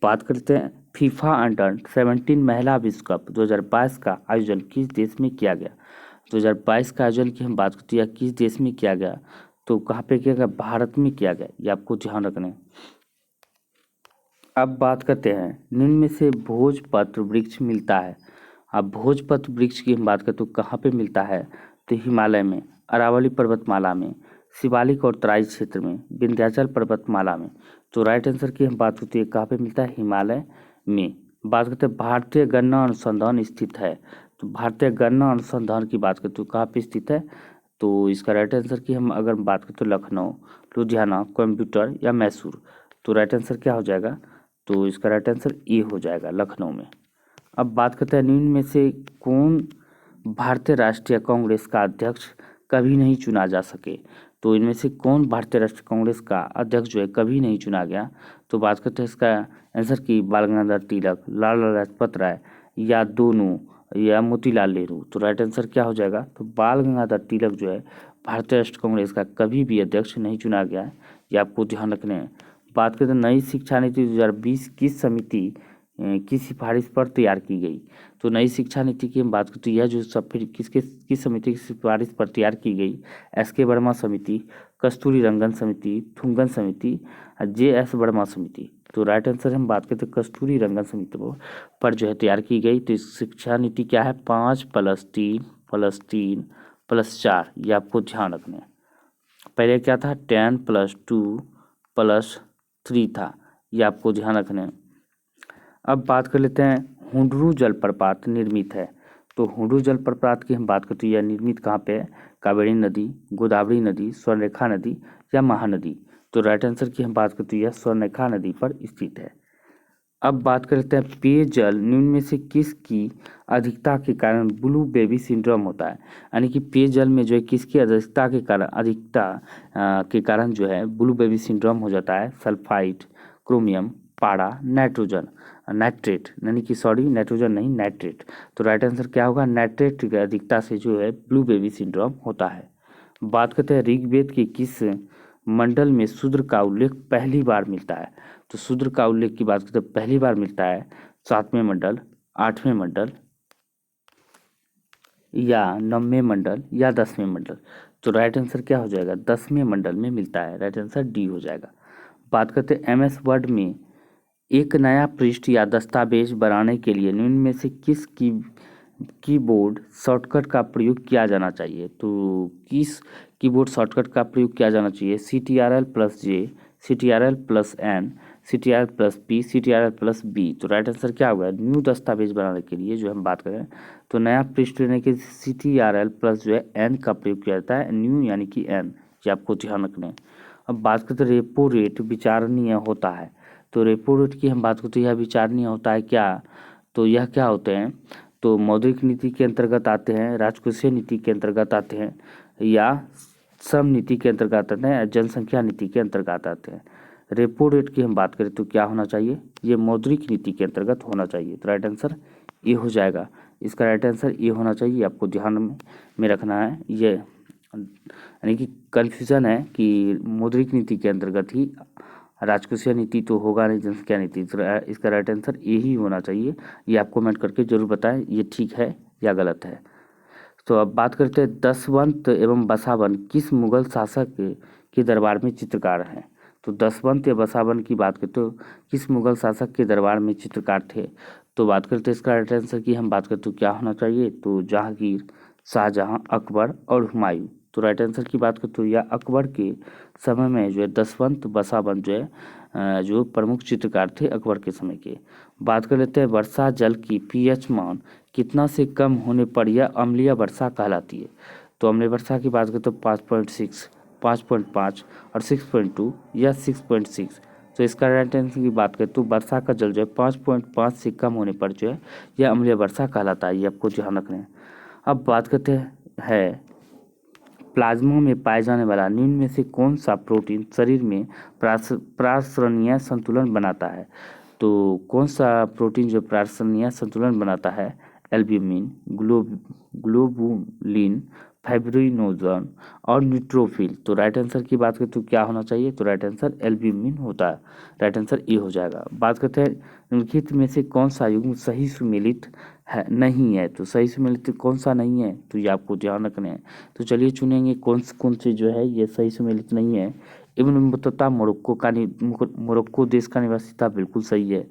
Speaker 2: बात करते हैं फीफा अंडर 17 महिला विश्व कप 2022 का आयोजन किस देश में किया गया। 2022 का आयोजन की हम बात करते हैं किस देश में किया गया, तो कहाँ पे किया गया, भारत में किया गया, ये आपको ध्यान रखना है। अब बात करते हैं निम्न में से भोजपत्र वृक्ष मिलता है। अब भोजपत्र वृक्ष की हम बात करें तो कहाँ पे मिलता है, तो हिमालय में, अरावली पर्वतमाला में, शिवालिक और तराई क्षेत्र में, विंध्याचल पर्वतमाला में। तो राइट आंसर की हम बात करते हैं कहाँ पे मिलता है, हिमालय में। बात करते हैं भारतीय गन्ना अनुसंधान स्थित है। तो भारतीय गन्ना अनुसंधान की बात करें तो कहाँ पे स्थित है, तो इसका राइट आंसर की हम अगर बात करें तो लखनऊ, लुधियाना, कोयम्बटूर या मैसूर। तो राइट आंसर क्या हो जाएगा, तो इसका राइट आंसर ए हो जाएगा, लखनऊ में। अब बात करते हैं निम्न में से कौन भारतीय राष्ट्रीय कांग्रेस का अध्यक्ष कभी नहीं चुना जा सके। तो इनमें से कौन भारतीय राष्ट्रीय कांग्रेस का अध्यक्ष जो है कभी नहीं चुना गया, तो बात करते हैं इसका आंसर की बाल गंगाधर तिलक, लाला लाजपत राय या दोनों या मोतीलाल नेहरू। तो राइट आंसर क्या हो जाएगा, तो बाल गंगाधर तिलक जो है भारतीय राष्ट्रीय कांग्रेस का कभी भी अध्यक्ष नहीं चुना गया है, ये आपको ध्यान रखने हैं। बात करते हैं नई शिक्षा नीति 2020 किस समिति की सिफारिश पर तैयार की गई। तो नई शिक्षा नीति की हम बात करते हैं यह जो सब फिर किस समिति की सिफारिश पर तैयार की गई, एस.के. वर्मा समिति, कस्तूरी रंगन समिति, थुंगन समिति, जे.एस. वर्मा समिति। तो राइट आंसर हम बात करते हैं कस्तूरी रंगन समिति पर जो है तैयार की गई। तो इस शिक्षा नीति क्या है, 5+3+3+4, ये आपको ध्यान रखना है। पहले क्या था, 10+2+3 था, ये आपको ध्यान रखना है। अब बात कर लेते हैं हुंडरू जलप्रपात निर्मित है। तो हुंडरू जलप्रपात की हम बात करते हैं तो यह निर्मित कहाँ पे है? कावेरी नदी, गोदावरी नदी, स्वर्णरेखा नदी या महानदी। तो राइट आंसर की हम बात करते हैं यह स्वर्णरेखा नदी पर स्थित है। अब बात करते हैं पेयजल निम्न में से किसकी अधिकता के कारण ब्लू बेबी सिंड्रोम होता है? यानी कि पेयजल में जो है किसकी अधिकता के कारण के कारण जो है ब्लू बेबी सिंड्रोम हो जाता है? सल्फाइड, क्रोमियम, पारा, नाइट्रोजन, नाइट्रेट, यानी कि सॉरी नाइट्रोजन नहीं नाइट्रेट। तो राइट आंसर क्या होगा? नाइट्रेट की अधिकता से जो है ब्लू बेबी सिंड्रोम होता है। बात करते हैं ऋग्वेद के किस मंडल में शूद्र का उल्लेख पहली बार मिलता है? तो शूद्र का उल्लेख की बात करते हैं पहली बार मिलता है 7वें मंडल, 8वें मंडल या 9वें मंडल या 10वें मंडल। तो राइट आंसर क्या हो जाएगा? 10वें मंडल में मिलता है। राइट आंसर डी हो जाएगा। बात करते हैं एमएस वर्ड में एक नया पृष्ठ या दस्तावेज बनाने के लिए निम्न में से किस कीबोर्ड शॉर्टकट का प्रयोग किया जाना चाहिए? तो किस कीबोर्ड शॉर्टकट का प्रयोग किया जाना चाहिए? CTRL+J, CTRL+N, CTRL+P, CTRL+B। तो राइट आंसर क्या होगा? न्यू दस्तावेज बनाने के लिए जो हम बात करें तो नया पृष्ठ लेने के CTRL+ जो है N का प्रयोग किया जाता है। न्यू यानी कि N, ये आपको ध्यान रखना है। अब बात करते हैं रेपो रेट विचारणीय होता है। तो रेपो रेट की हम बात करते हैं यह विचारणीय होता है क्या? तो यह क्या होते हैं? तो मौद्रिक नीति के अंतर्गत आते हैं, राजकोषीय नीति के अंतर्गत आते हैं या श्रम नीति के अंतर्गत आते हैं, जनसंख्या नीति के अंतर्गत आते हैं। रेपो रेट की हम बात करें तो क्या होना चाहिए? ये मौद्रिक नीति के अंतर्गत होना चाहिए। तो राइट आंसर ए हो जाएगा। इसका राइट आंसर ए होना चाहिए, आपको ध्यान में रखना है। ये यानी कि कन्फ्यूज़न है कि मौद्रिक नीति के अंतर्गत ही, राजकोषीय नीति तो होगा नहीं, जनसंख्या नीति। तो इसका राइट आंसर ए ही होना चाहिए। ये आप कमेंट करके जरूर बताएं ये ठीक है या गलत है। तो अब बात करते हैं दसवंत एवं बसावन किस मुगल शासक के दरबार में चित्रकार हैं? तो दसवंत या बसावन की बात करते तो किस मुगल शासक के दरबार में चित्रकार थे? तो बात करते हैं इसका राइट आंसर की हम बात करते तो क्या होना चाहिए? तो जहांगीर, शाहजहां, अकबर और हुमायूं। तो राइट आंसर की बात करते तो या अकबर के समय में जो है दसवंत बसावन जो है जो प्रमुख चित्रकार थे अकबर के समय के। बात कर लेते हैं वर्षा जल की pH मान कितना से कम होने पर यह अम्लीय वर्षा कहलाती है? तो अम्लीय वर्षा की बात करें तो 5.6, 5.5 और 6.2 या 6.6। तो इसका राइट आंसर की बात करें तो वर्षा का जल जो है 5.5 से कम होने पर जो है यह अम्लीय वर्षा कहलाता है। ये आपको ध्यान रखना है। अब बात करते हैं प्लाज्मा में पाए जाने वाला निम्न में से कौन सा प्रोटीन शरीर में प्रासरणीय संतुलन बनाता है? तो कौन सा प्रोटीन जो प्रासरणीय संतुलन बनाता है? एल्ब्यूमिन, ग्लोबुलिन, फाइब्रिनोजन और न्यूट्रोफिल। तो राइट आंसर की बात करें तो क्या होना चाहिए? तो राइट आंसर एल्ब्यूमिन होता है। राइट आंसर ए हो जाएगा। बात करते हैं निम्नलिखित में से कौन सा युग्म सही सुमेलित है नहीं है? तो सही सुमेलित कौन सा नहीं है? तो ये आपको ध्यान रखना है। तो चलिए चुनेंगे कौन से जो है ये सही सुमेलित नहीं है। इब्न बतूता मोरक्को देश का निवासी था, बिल्कुल सही है।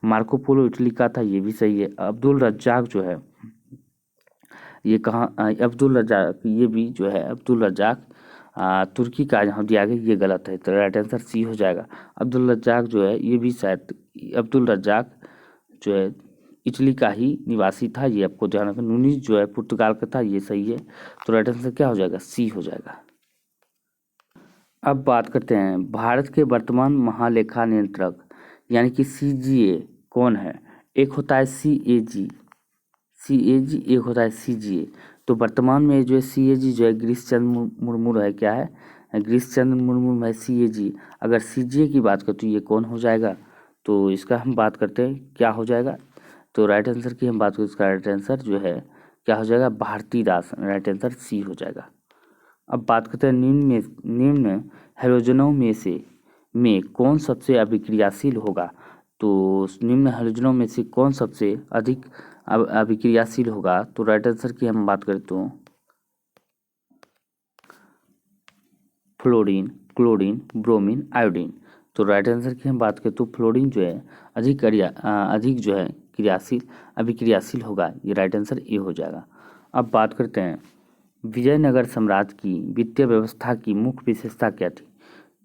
Speaker 2: मार्को पोलो इटली का था, ये भी सही है। अब्दुल रज्जाक जो है ये कहाँ अब्दुल रज्जाक, ये भी जो है अब्दुल रज्जाक तुर्की का यहाँ दिया गया, ये गलत है। तो राइट आंसर सी हो जाएगा। अब्दुल रज्जाक जो है ये भी शायद अब्दुल रज्जाक जो है इटली का ही निवासी था, ये आपको ध्यान रखना। नूनीज जो है पुर्तगाल का था, ये सही है। तो राइट आंसर क्या हो जाएगा? सी हो जाएगा। अब बात करते हैं भारत के वर्तमान महालेखा नियंत्रक यानी कि CGA कौन है? एक होता है CAG, एक होता है CGA। तो वर्तमान में जो है CAG जो है गिरीश चंद्र मुर्मू है। क्या है? गिरीश चंद्र मुर्मू है CAG। अगर CGA की बात करें तो ये कौन हो जाएगा? तो इसका हम बात करते हैं क्या हो जाएगा? तो राइट आंसर की हम बात करें इसका राइट आंसर जो है क्या हो जाएगा? भारती दास। राइट आंसर सी हो जाएगा। अब बात करते हैं निम्न हैलोजनों में कौन सबसे अभिक्रियाशील होगा? तो निम्न हैलोजनों में से कौन सबसे अधिक अभिक्रियाशील होगा? तो राइट आंसर की हम बात करें तो फ्लोरीन, क्लोरीन, ब्रोमीन, आयोडीन। तो राइट आंसर की हम बात करें तो फ्लोरीन जो है अधिक जो है अभिक्रियाशील होगा। ये राइट आंसर ए हो जाएगा। अब बात करते हैं विजयनगर साम्राज्य की वित्तीय व्यवस्था की मुख्य विशेषता क्या थी?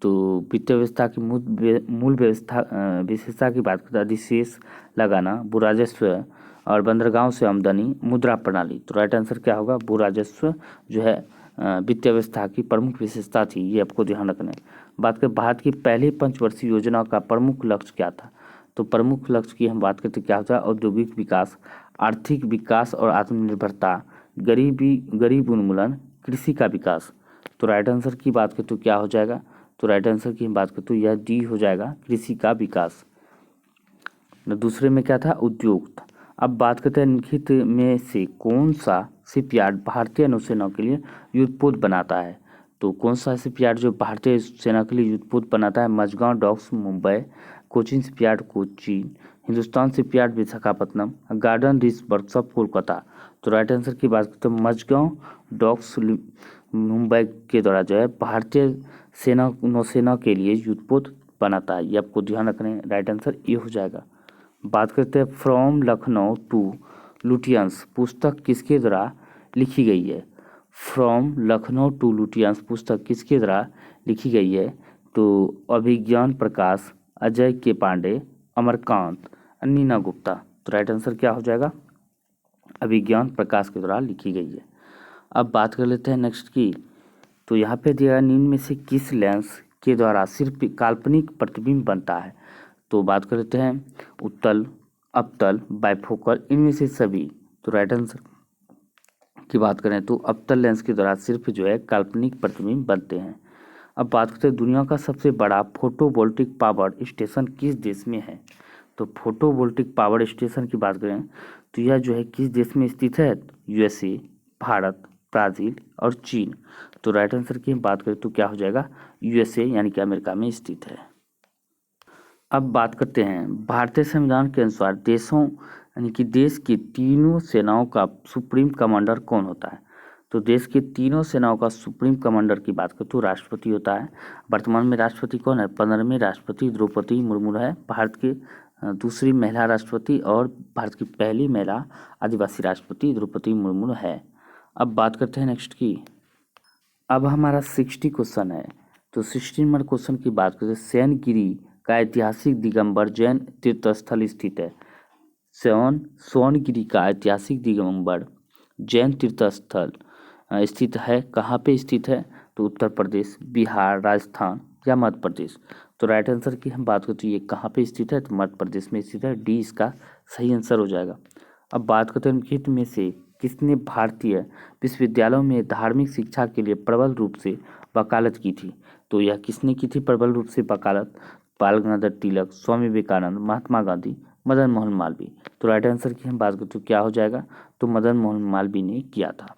Speaker 2: तो वित्तीय व्यवस्था की मूल व्यवस्था विशेषता की बात करते हैं, अधिशेष लगाना, भू राजस्व और बंदरगाहों से आमदनी, मुद्रा प्रणाली। तो राइट आंसर क्या होगा? भू राजस्व जो है वित्तीय व्यवस्था की प्रमुख विशेषता थी, ये आपको ध्यान रखना है। बात करें भारत की पहली पंचवर्षीय योजना का प्रमुख लक्ष्य क्या था? तो प्रमुख लक्ष्य की हम बात करते क्या होता है? औद्योगिक विकास, आर्थिक विकास और आत्मनिर्भरता, गरीब उन्मूलन, कृषि का विकास। तो राइट आंसर की बात करें तो क्या हो जाएगा? तो राइट आंसर की हम बात करें तो यह डी हो जाएगा, कृषि का विकास। दूसरे में क्या था? उद्योग था। अब बात करते हैं निम्नलिखित में से कौन सा शिपयार्ड भारतीय नौसेना के लिए युद्धपोत बनाता है? तो कौन सा शिपयार्ड जो भारतीय सेना के लिए युद्धपोत बनाता है? Mazagon Docks Mumbai, Cochin Shipyard Cochin, Hindustan Shipyard Visakhapatnam, Garden Reach workshop Kolkata. तो राइट आंसर की बात करते हैं मझगांव डॉक्स मुंबई के द्वारा जो है भारतीय नौसेना के लिए युद्धपोत बनाता है, ये आपको ध्यान रखना है। राइट आंसर ये हो जाएगा। बात करते हैं फ्रॉम लखनऊ टू लुटियंस पुस्तक किसके द्वारा लिखी गई है? फ्रॉम लखनऊ टू लुटियंस पुस्तक किसके द्वारा लिखी गई है? तो अभिज्ञान प्रकाश, अजय के पांडे, अमरकांत, नीना गुप्ता। तो राइट आंसर क्या हो जाएगा? अभिज्ञान प्रकाश के द्वारा लिखी गई है। अब बात कर लेते हैं नेक्स्ट की। तो यहाँ पे दिया निम्न में से किस लेंस के द्वारा सिर्फ काल्पनिक प्रतिबिंब बनता है? तो बात कर लेते हैं उत्तल, अपतल, बाइफोकल, इनमें से सभी। तो राइट आंसर की बात करें तो अपतल लेंस के द्वारा सिर्फ जो है काल्पनिक प्रतिबिंब बनते हैं। अब बात करते हैं दुनिया का सबसे बड़ा फोटोवोल्टिक पावर स्टेशन किस देश में है? तो फोटोवोल्टिक पावर स्टेशन की बात करें तो यह जो है किस देश में स्थित है? यूएसए, भारत, ब्राज़ील और चीन। तो राइट आंसर की हम बात करें तो क्या हो जाएगा? यूएसए यानी कि अमेरिका में स्थित है। अब बात करते हैं भारतीय संविधान के अनुसार देशों यानी कि देश की तीनों सेनाओं का सुप्रीम कमांडर कौन होता है? तो देश की तीनों सेनाओं का सुप्रीम कमांडर की बात करें तो राष्ट्रपति होता है। वर्तमान में राष्ट्रपति कौन है? 15वीं राष्ट्रपति द्रौपदी मुर्मू है, भारत की दूसरी महिला राष्ट्रपति और भारत की पहली महिला आदिवासी राष्ट्रपति द्रौपदी मुर्मू है। अब बात करते हैं नेक्स्ट की। अब हमारा 60 क्वेश्चन है। तो 60 नंबर क्वेश्चन की बात करते हैं सैनगिरी का ऐतिहासिक दिगंबर जैन तीर्थस्थल स्थित है। सोनगिरी का ऐतिहासिक दिगंबर जैन तीर्थस्थल स्थित है, कहाँ पे स्थित है? तो उत्तर प्रदेश, बिहार, राजस्थान या मध्य प्रदेश। तो राइट आंसर की हम बात करते हैं ये कहाँ पे स्थित है? तो मध्य प्रदेश में स्थित है, डी इसका सही आंसर हो जाएगा। अब बात करते हैं निम्नलिखित में से किसने भारतीय विश्वविद्यालयों में धार्मिक शिक्षा के लिए प्रबल रूप से वकालत की थी? तो यह किसने की थी प्रबल रूप से वकालत? बाल गंगाधर तिलक, स्वामी विवेकानंद, महात्मा गांधी, मदन मोहन मालवीय। तो राइट आंसर की हम बात करें तो क्या हो जाएगा? तो मदन मोहन मालवीय ने किया था।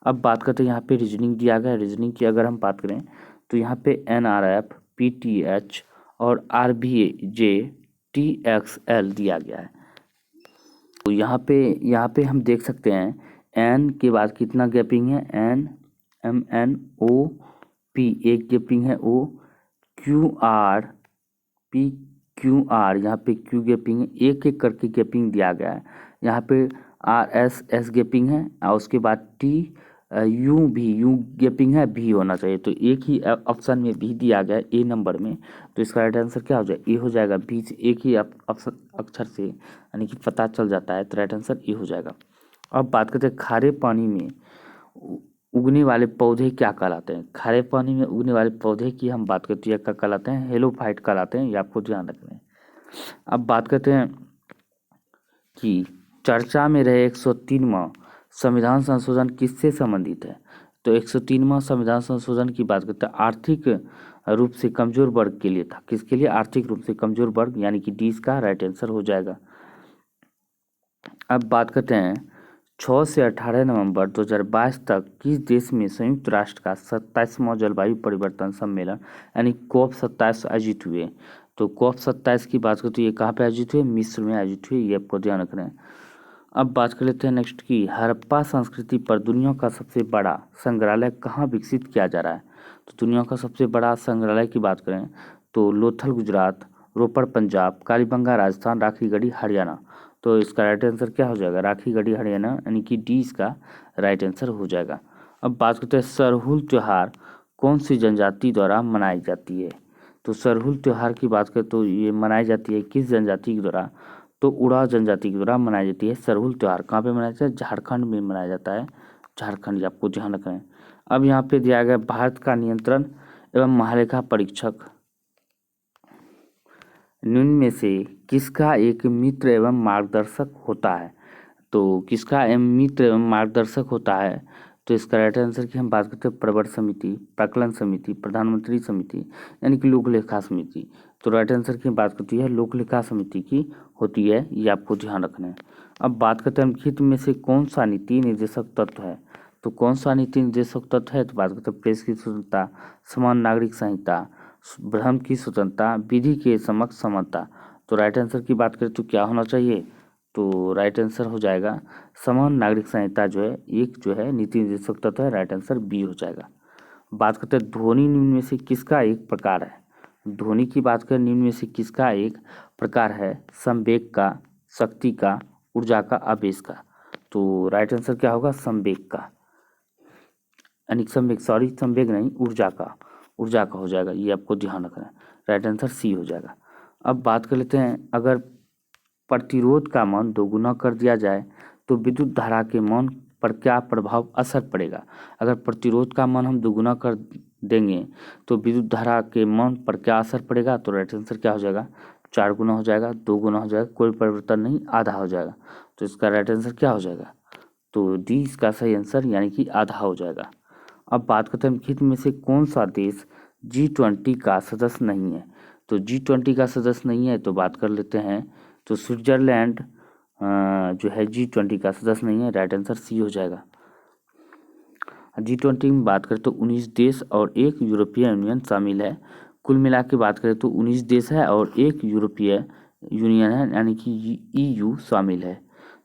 Speaker 2: अब बात करते हैं यहाँ पे रीजनिंग दिया गया है। रीजनिंग की अगर हम बात करें तो यहाँ पे एनआरएफ, पीटीएच और आरबीजे टीएक्सएल दिया गया है। तो यहाँ पे हम देख सकते हैं एन के बाद कितना गैपिंग है? N, M N O P एक गैपिंग है, O Q R P Q R, यहाँ पे क्यू गैपिंग है, एक एक करके गैपिंग दिया गया है। यहाँ पे आर एस एस गैपिंग है और उसके बाद टी यू भी यू गैपिंग है, भी होना चाहिए। तो एक ही ऑप्शन में भी दिया गया है ए नंबर में, तो इसका राइट आंसर क्या हो जाएगा? ए हो जाएगा। बी से एक ही अक्षर से यानी कि पता चल जाता है, तो राइट आंसर ए हो जाएगा। अब बात करते हैं खारे पानी में उगने वाले पौधे क्या कहलाते हैं? खारे पानी में उगने वाले पौधे की हम बात करते हैं क्या कहलाते हैं? हेलोफाइट कहलाते हैं, ये आपको ध्यान रखना है। अब बात करते हैं कि चर्चा में रहे 103वां संविधान संशोधन किससे संबंधित है? तो 103वां संविधान संशोधन की बात करते हैं आर्थिक रूप से कमजोर वर्ग के लिए था। किसके लिए? आर्थिक रूप से कमजोर वर्ग, यानी कि डी इसका राइट आंसर हो जाएगा। अब बात करते हैं 6 से 18 नवंबर 2022 तक किस देश में संयुक्त राष्ट्र का 27वां जलवायु परिवर्तन सम्मेलन यानी COP 27 आयोजित हुए? तो COP 27 की बात करें तो ये कहाँ पे आयोजित हुए? मिस्र में आयोजित हुए, ये आपको ध्यान रखना है। अब बात कर लेते हैं नेक्स्ट की हड़प्पा संस्कृति पर दुनिया का सबसे बड़ा संग्रहालय कहाँ विकसित किया जा रहा है? तो दुनिया का सबसे बड़ा संग्रहालय की बात करें तो लोथल गुजरात, रोपड़ पंजाब, कालीबंगा राजस्थान, राखीगढ़ी हरियाणा। तो इसका राइट आंसर क्या हो जाएगा? राखीगढ़ी हरियाणा, यानी कि डी इसका राइट आंसर हो जाएगा। अब बात करते हैं सरहुल त्योहार कौन सी जनजाति द्वारा मनाई जाती है? तो सरहुल त्योहार की बात करें तो ये मनाई जाती है किस जनजाति के द्वारा? तो उराव जनजाति के द्वारा मनाई जाती है सरहुल त्योहार। कहाँ पे मनाया जाता है? झारखंड में मनाया जाता है। झारखंड, ये आपको ध्यान रखना है। अब यहाँ पे दिया गया भारत का नियंत्रण एवं महालेखा परीक्षक निम्न में से किसका एक मित्र एवं मार्गदर्शक होता है? तो किसका मित्र एवं मार्गदर्शक होता है? तो इसका राइट आंसर की हम बात करते हैं प्रवर समिति, प्राक्कलन समिति, प्रधानमंत्री समिति, यानी कि लोक लेखा समिति। तो राइट आंसर की बात करती है लोक लेखा समिति की होती है, ये आपको ध्यान रखना है। अब बात करते हैं निम्नलिखित में से कौन सा नीति निर्देशक तत्व है? तो कौन सा नीति निर्देशक तत्व है? तो बात करते हैं प्रेस की स्वतंत्रता, समान नागरिक संहिता, भ्रम की स्वतंत्रता, विधि के समक्ष समानता। तो राइट आंसर की बात करें तो क्या होना चाहिए? तो राइट आंसर हो जाएगा समान नागरिक संहिता जो है एक जो है नीति निर्देशक तत्व है, राइट आंसर बी हो जाएगा। बात करते हैं ध्वनि निम्न में से किसका एक प्रकार है? ध्वनि की बात करें निम्न में से किसका एक प्रकार है? संवेग का, शक्ति का, ऊर्जा का, आवेश का। तो राइट आंसर क्या होगा? संवेग का, यानी संवेग नहीं, ऊर्जा का हो जाएगा, ये आपको ध्यान रखना है। राइट आंसर सी हो जाएगा। अब बात कर लेते हैं अगर प्रतिरोध का मान दोगुना कर दिया जाए तो विद्युत धारा के मान पर क्या प्रभाव असर पड़ेगा? अगर प्रतिरोध का मान हम दोगुना कर देंगे तो विद्युत धारा के मान पर क्या असर पड़ेगा? तो राइट आंसर क्या हो जाएगा? 4 गुना हो जाएगा, 2 गुना हो जाएगा, कोई परिवर्तन नहीं, आधा हो जाएगा। तो इसका राइट आंसर क्या हो जाएगा? तो डी इसका सही आंसर, यानी कि आधा हो जाएगा। अब बात करते हैं निम्नलिखित में से कौन सा देश G20 का सदस्य नहीं है? तो G20 का सदस्य नहीं है तो बात कर लेते हैं तो स्विट्जरलैंड जो है G20 का सदस्य नहीं है, राइट आंसर सी हो जाएगा। G20 में बात करें तो 19 देश और एक यूरोपीय यूनियन शामिल है। कुल मिला के बात करें तो 19 देश है और एक यूरोपीय यूनियन है, यानी कि EU शामिल है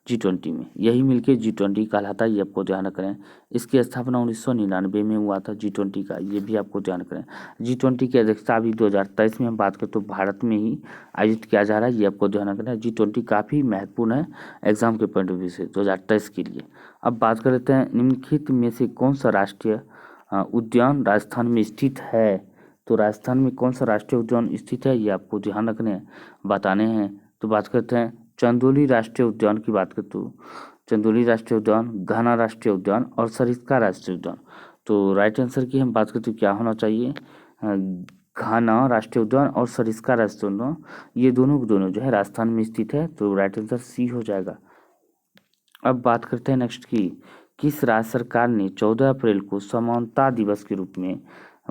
Speaker 2: G20 में। यही मिलके G20 कहलाता है, ये आपको ध्यान रखें। इसकी स्थापना 1999 में हुआ था G20 का, ये भी आपको ध्यान रखें। G20 की अध्यक्षता अभी 2023 में हम बात करें तो भारत में ही आयोजित किया जा रहा है, ये आपको ध्यान रखना है। G20 काफ़ी महत्वपूर्ण है एग्जाम के पॉइंट ऑफ व्यू से 2023 के लिए। अब बात कर लेते हैं निम्नलिखित में से कौन सा राष्ट्रीय उद्यान राजस्थान में स्थित है? तो राजस्थान में कौन सा राष्ट्रीय उद्यान स्थित है, ये आपको ध्यान रखने बताने हैं। तो बात करते हैं चंदौली राष्ट्रीय उद्यान की बात करें तो चंदौली राष्ट्रीय उद्यान, घाना राष्ट्रीय उद्यान और सरिस्का राष्ट्रीय उद्यान। तो राइट आंसर की हम बात करें तो क्या होना चाहिए? घाना राष्ट्रीय उद्यान और सरिस्का राष्ट्रीय उद्यान, ये दोनों जो है राजस्थान में स्थित है, तो राइट आंसर सी हो जाएगा। अब बात करते हैं नेक्स्ट की, किस राज्य सरकार ने 14 अप्रैल को समानता दिवस के रूप में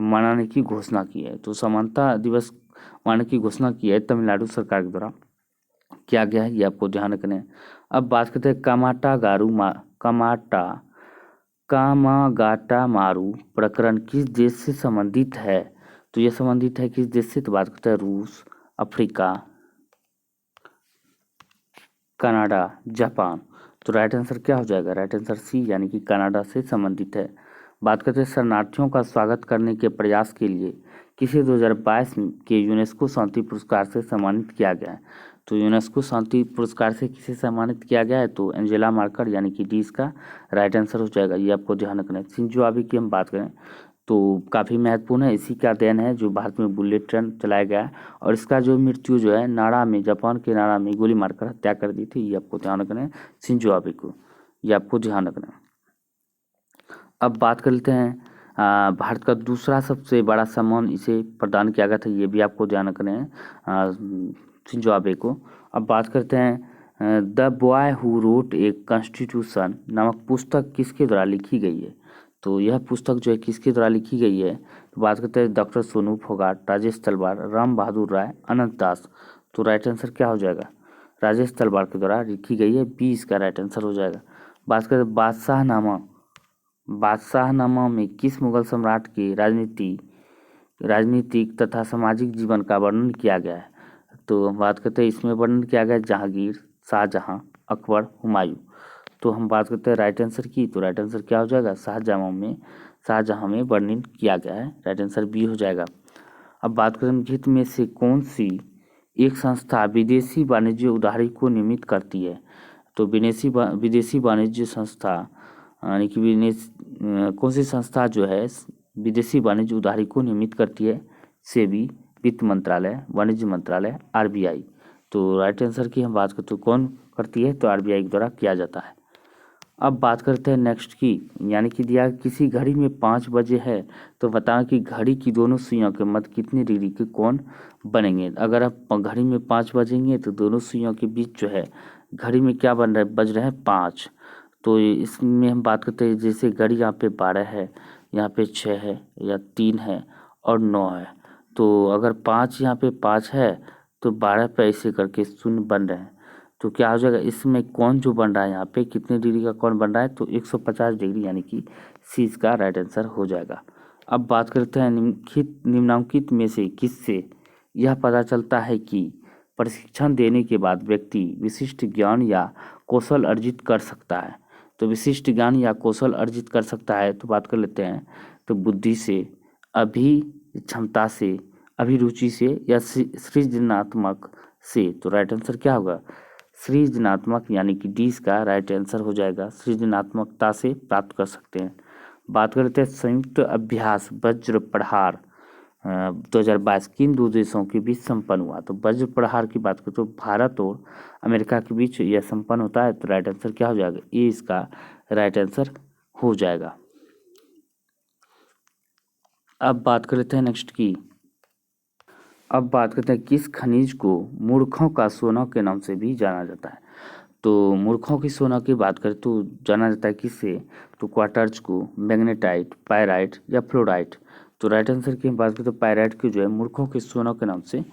Speaker 2: मनाने की घोषणा की है? तो समानता दिवस मनाने की घोषणा की है तमिलनाडु सरकार के द्वारा किया गया है, ये आपको ध्यान रखना है। अब बात करते हैं कामागाटा मारू प्रकरण किस देश से संबंधित है? तो यह संबंधित है किस देश से? तो बात करते हैं रूस, अफ्रीका, कनाडा, जापान। तो राइट आंसर क्या हो जाएगा? राइट आंसर सी, यानी कि कनाडा से संबंधित है। बात करते हैं शरणार्थियों का स्वागत करने के प्रयास के लिए किसे 2022 के यूनेस्को शांति पुरस्कार से सम्मानित किया गया है? तो यूनेस्को शांति पुरस्कार से किसे सम्मानित किया गया है? तो एंजेला मार्केल, यानी कि डी इसका राइट आंसर हो जाएगा, ये आपको ध्यान रखना है। शिंजो आबे की हम बात करें तो काफ़ी महत्वपूर्ण है, इसी का देन है जो भारत में बुलेट ट्रेन चलाया गया है और इसका जो मृत्यु जो है नाड़ा में, जापान के नाड़ा में गोली मारकर हत्या कर दी थी, ये आपको ध्यान रखना है शिंजो आबे को, ये आपको ध्यान रखना है। अब बात कर लेते हैं भारत का दूसरा सबसे बड़ा सम्मान इसे प्रदान किया गया था, ये भी आपको ध्यान रखना है शिंजो आबे को। अब बात करते हैं the boy who wrote a constitution नामक पुस्तक किसके द्वारा लिखी गई है? तो यह पुस्तक जो है किसके द्वारा लिखी गई है? तो बात करते हैं डॉक्टर सोनू फोगाट, राजेश तलवार, राम बहादुर राय, अनंत दास। तो राइट आंसर क्या हो जाएगा? राजेश तलवार के द्वारा लिखी गई है, बी इसका राइट आंसर हो जाएगा। बात करें बादशाहनामा में किस मुगल सम्राट के राजनीतिक तथा सामाजिक जीवन का वर्णन किया गया है? तो हम बात करते हैं इसमें वर्णन किया गया जहांगीर, शाहजहां, अकबर, हुमायूं। तो हम बात करते हैं राइट आंसर की, तो राइट आंसर क्या हो जाएगा? शाहजहां में वर्णन किया गया है, राइट आंसर बी हो जाएगा। अब बात करें निम्नलिखित में से कौन सी एक संस्था विदेशी वाणिज्य उधारी को नियमित करती है? तो विदेशी वाणिज्य संस्था, यानी कि कौन सी संस्था जो है विदेशी वाणिज्य उधारी को नियमित करती है? सेबी, वित्त मंत्रालय, वाणिज्य मंत्रालय, आरबीआई। तो राइट आंसर की हम बात करते तो कौन करती है? तो आरबीआई के द्वारा किया जाता है। अब बात करते हैं नेक्स्ट की, यानी कि दिया किसी घड़ी में 5 बजे है तो बताएं कि घड़ी की दोनों सुइयों के मध्य कितने डिग्री के कोण बनेंगे। अगर आप घड़ी में 5 बजेंगे तो दोनों सुइयों के बीच जो है घड़ी में क्या बन रहा है? बज रहे हैं 5। तो इसमें हम बात करते हैं जैसे घड़ी यहाँ पे 12 है, यहाँ पे 6 है, या 3 है और 9 है। तो अगर 5 यहाँ पे 5 है तो 12 पे ऐसे करके शून्य बन रहे हैं। तो क्या हो जाएगा? इसमें कौन जो बन रहा है यहाँ पे कितने डिग्री का कौन बन रहा है? तो 150 डिग्री, यानी कि सी इसका राइट आंसर हो जाएगा। अब बात करते हैं निम्नलिखित में से किससे यह पता चलता है कि प्रशिक्षण देने के बाद व्यक्ति विशिष्ट ज्ञान या कौशल अर्जित कर सकता है। तो विशिष्ट ज्ञान या कौशल अर्जित कर सकता है तो बात कर लेते हैं। तो बुद्धि से, क्षमता से, अभिरुचि से या सृजनात्मक से। तो राइट आंसर क्या होगा? सृजनात्मक, यानी कि डी इसका राइट आंसर हो जाएगा। सृजनात्मकता से प्राप्त कर सकते हैं। बात करते हैं संयुक्त अभ्यास वज्र प्रहार 2022 किन दो देशों के बीच संपन्न हुआ। तो वज्र प्रहार की बात करें तो भारत और अमेरिका के बीच यह संपन्न होता है। तो राइट आंसर क्या हो जाएगा? ए इसका राइट आंसर हो जाएगा। अब बात करते हैं नेक्स्ट की। अब बात करते हैं किस खनिज को मूर्खों का सोना के नाम से भी जाना जाता है। तो मूर्खों की सोना की बात करें तो जाना जाता है किससे? तो क्वार्ट्ज को, मैग्नेटाइट, पायराइट या फ्लोराइट। तो राइट आंसर की हम बात करें तो पायराइट को जो है मूर्खों की सोना के नाम से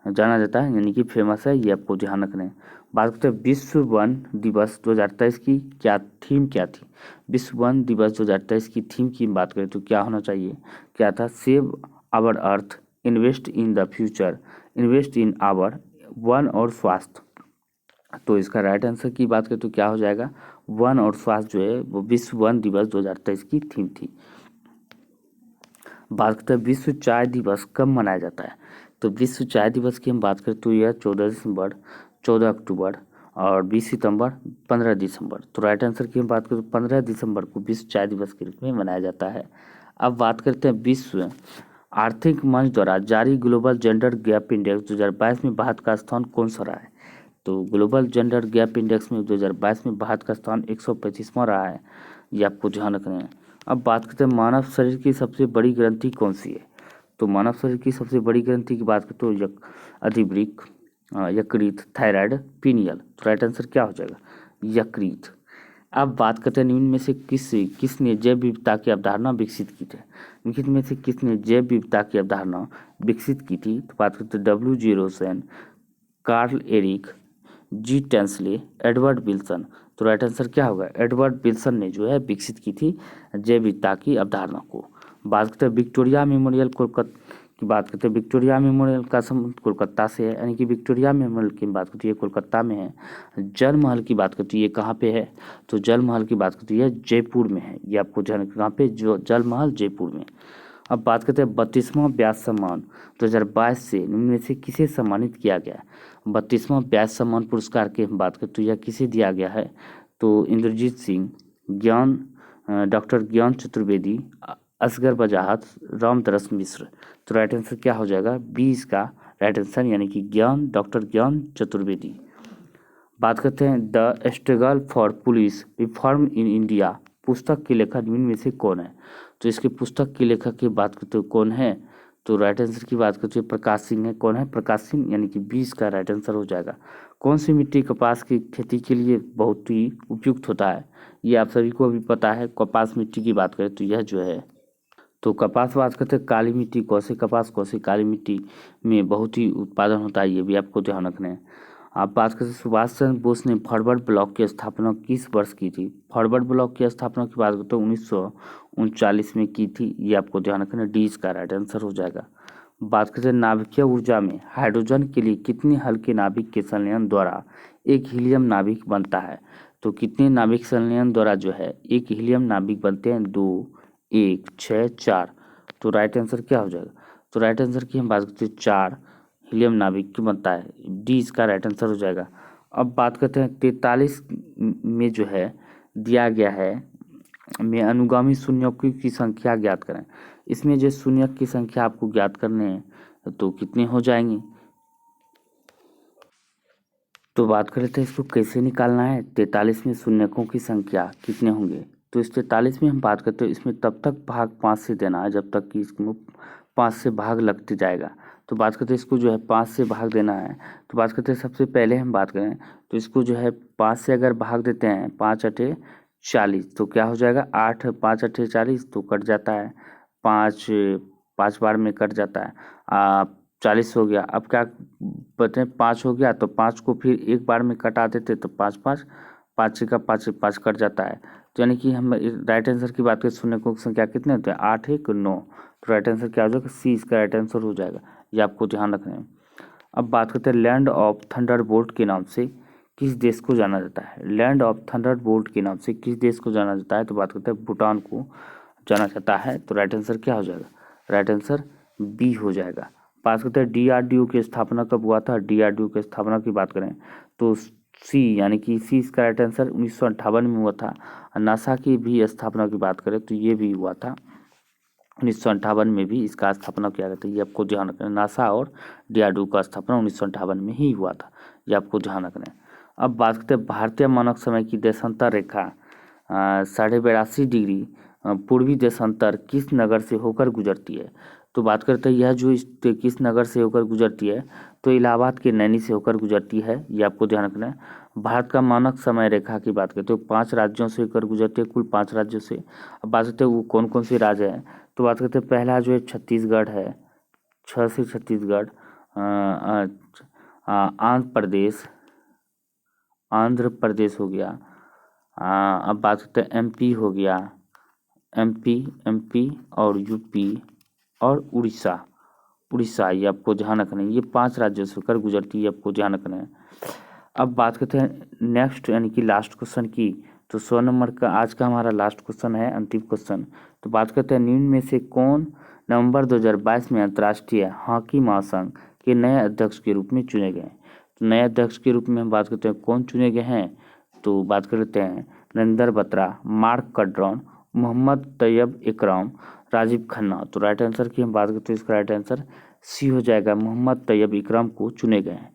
Speaker 2: जाना जाता है, यानी कि फेमस है, ये आपको ध्यान रखना है। बात करते हैं विश्व वन दिवस 2023 की क्या थीम क्या थी? विश्व वन दिवस 2023 की थीम की बात करें तो क्या होना चाहिए? क्या था? Save our earth, invest in the future, invest in our, वन और स्वास्थ्य। तो इसका राइट आंसर की बात करें तो क्या हो जाएगा? वन और स्वास्थ्य जो है वो विश्व वन दिवस 2023 की थीम थी। बात करते हैं विश्व चाय दिवस कब मनाया जाता है। तो विश्व चाय दिवस की हम बात करें तो यह 14 दिसंबर, 14 अक्टूबर और 20 सितंबर, 15 दिसंबर। तो राइट आंसर की हम बात करें तो 15 दिसंबर को विश्व चाय दिवस के रूप में मनाया जाता है। अब बात करते हैं विश्व आर्थिक मंच द्वारा जारी ग्लोबल जेंडर गैप इंडेक्स 2022 में भारत का स्थान कौन सा रहा है। तो ग्लोबल जेंडर गैप इंडेक्स में 2022 में भारत का स्थान 125वां रहा है, ये आपको ध्यान रखना है। अब बात करते हैं मानव शरीर की सबसे बड़ी ग्रंथि कौन सी है। तो मानव शरीर की सबसे बड़ी ग्रंथि की बात करें तो अधिवृक्क, यकृत, थायराइड, पीनियल। तो राइट आंसर क्या हो जाएगा? यकृत। अब बात करते हैं निम्न में से किसने जैव विविधता की अवधारणा विकसित की थी। निम्न में से किसने जैव विविधता की अवधारणा विकसित की थी। तो बात करते हैं W.G. Rosen, Carl Eric, G Tansley, Edward Wilson. तो राइट आंसर क्या होगा? एडवर्ड विल्सन ने जो है विकसित की थी जैव विविधता की अवधारणा को। बात करते हैं विक्टोरिया मेमोरियल कोलकाता की बात करते हैं। विक्टोरिया मेमोरियल का संबंध कोलकाता से है, यानी कि विक्टोरिया मेमोरियल की बात करती है कोलकाता में है। जल महल की बात करती है कहाँ पे है? तो जल महल की बात करती है जयपुर में है, ये आपको कहाँ पे? जो जल महल जयपुर में। अब बात करते हैं 32वां व्यास सम्मान 2022 से निम्न में से किसे सम्मानित किया गया। 32वां व्यास सम्मान पुरस्कार की हम बात करें तो यह किसे दिया गया है? तो इंद्रजीत सिंह, डॉक्टर ज्ञान चतुर्वेदी, असगर बजाहत, रामदरस मिश्र। तो राइट आंसर क्या हो जाएगा? बी इसका राइट आंसर, यानी कि डॉक्टर ज्ञान चतुर्वेदी। बात करते हैं the struggle for police reform in India पुस्तक के लेखक निम्न में से कौन है। तो इसके पुस्तक के लेखक की बात करते हो कौन है? तो राइट आंसर की बात करते हो प्रकाश सिंह है। कौन है? प्रकाश सिंह, यानी कि 20 का राइट आंसर हो जाएगा। कौन सी मिट्टी कपास की खेती के लिए बहुत ही उपयुक्त होता है? ये आप सभी को भी पता है। कपास मिट्टी की बात करें तो यह जो है, तो कपास बात करते हैं काली मिट्टी, कौसे कपास कौसे काली मिट्टी में बहुत ही उत्पादन होता है, ये भी आपको ध्यान रखना है। आप बात करते हैं सुभाष चंद्र बोस ने फॉरवर्ड ब्लॉक की स्थापना किस वर्ष की थी। फॉरवर्ड ब्लॉक की स्थापना की बात करते हैं 1939 में की थी, ये आपको ध्यान रखना है। डी इसका राइट आंसर हो जाएगा। बात करते हैं नाभिकीय ऊर्जा में हाइड्रोजन के लिए कितने हल्के नाभिक के संलयन द्वारा एक हीलियम नाभिक बनता है। तो कितने नाभिक संलयन द्वारा जो है एक हीलियम नाभिक बनते हैं? 2, 1, 6, 4। तो राइट आंसर क्या हो जाएगा? तो राइट आंसर की हम बात करते हैं 4 हीलियम नाभिक की बनता है, डी इसका राइट आंसर हो जाएगा। अब बात करते हैं 43 में जो है दिया गया है में अनुगामी शून्यकों की संख्या ज्ञात करें। इसमें जो शून्यक की संख्या आपको ज्ञात करने हैं तो कितने हो जाएंगे। तो बात कर लेते हैं इसको कैसे निकालना है। 43 में शून्यकों की संख्या कितने होंगे। तो इस 43 में हम बात करते हैं इसमें तब तक भाग 5 से देना है जब तक कि इसको 5 से भाग लगते जाएगा। तो बात करते हैं इसको जो है 5 से भाग देना है। तो बात करते हैं सबसे पहले हम बात करें तो इसको जो है 5 से अगर भाग देते हैं 5 अठे 40 तो क्या हो जाएगा 8 5 अठे 40 तो कट जाता है 5 बार में कट जाता है 40 हो गया। अब क्या बोलते हैं 5 हो गया तो 5 को फिर एक बार में कटा देते तो 5 5 5 का 5 कट जाता है। तो यानी कि हम राइट आंसर की बात करें शून्यकों की संख्या कितने होते हैं 8 1 9। तो राइट आंसर क्या हो जाएगा सी इसका राइट आंसर हो जाएगा। ये आपको ध्यान रखना है। अब बात करते हैं लैंड ऑफ थंडरबोल्ट के नाम से किस देश को जाना जाता है। लैंड ऑफ थंडरबोल्ट के नाम से किस देश को जाना जाता है। तो बात करते हैं भूटान को जाना जाता है। तो राइट आंसर क्या हो जाएगा राइट आंसर बी हो जाएगा। बात करते हैं डीआरडीओ की स्थापना कब हुआ था। डीआरडीओ की स्थापना की बात करें तो सी यानी कि सी इसका राइट आंसर 1958 में हुआ था। नासा की भी स्थापना की बात करें तो ये भी हुआ था 1958 में भी इसका स्थापना किया गया था। ये आपको ध्यान रखना है। नासा और डीआरडीओ का स्थापना 1958 में ही हुआ था। ये आपको ध्यान रखना है। अब बात करते हैं भारतीय मानक समय की देशांतर रेखा 82.5 डिग्री पूर्वी देशांतर किस नगर से होकर गुजरती है। तो बात करते हैं यह जो किस नगर से होकर गुजरती है तो इलाहाबाद के नैनी से होकर गुजरती है। ये आपको ध्यान रखना है। भारत का मानक समय रेखा की बात करते हो 5 राज्यों से होकर गुजरती है कुल 5 राज्यों से। अब बात करते हैं वो कौन कौन से राज्य हैं। तो बात करते हैं पहला जो है छत्तीसगढ़ है 6 से छत्तीसगढ़ आंध्र प्रदेश हो गया। अब बात करते हैं एमपी हो गया एमपी और यूपी और उड़ीसा। ये आपको ध्यान रखना है। ये 5 राज्यों से होकर गुजरती है आपको ध्यान रखना है। अब बात करते हैं नेक्स्ट यानी कि लास्ट क्वेश्चन की। तो 100 नंबर का आज का हमारा लास्ट क्वेश्चन है अंतिम क्वेश्चन। तो बात करते हैं निम्न में से कौन नवंबर 2022 में अंतर्राष्ट्रीय हॉकी महासंघ के नए अध्यक्ष के रूप में चुने गए। तो नए अध्यक्ष के रूप में हम बात करते हैं कौन चुने गए हैं। तो बात कर लेते हैं नरेंद्र बत्रा मार्क कड्रॉन मोहम्मद तैयब इकराम राजीव खन्ना। तो राइट आंसर की हम बात करते हैं इसका राइट आंसर सी हो जाएगा मोहम्मद तैयब इकराम को चुने गए हैं।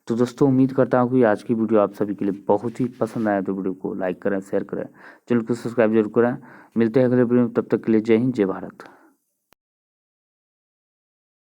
Speaker 2: तो दोस्तों उम्मीद करता हूँ कि आज की वीडियो आप सभी के लिए बहुत ही पसंद आया। तो वीडियो को लाइक करें शेयर करें चैनल को सब्सक्राइब जरूर करें। मिलते हैं अगले वीडियो में तब तक के लिए जय हिंद जय भारत।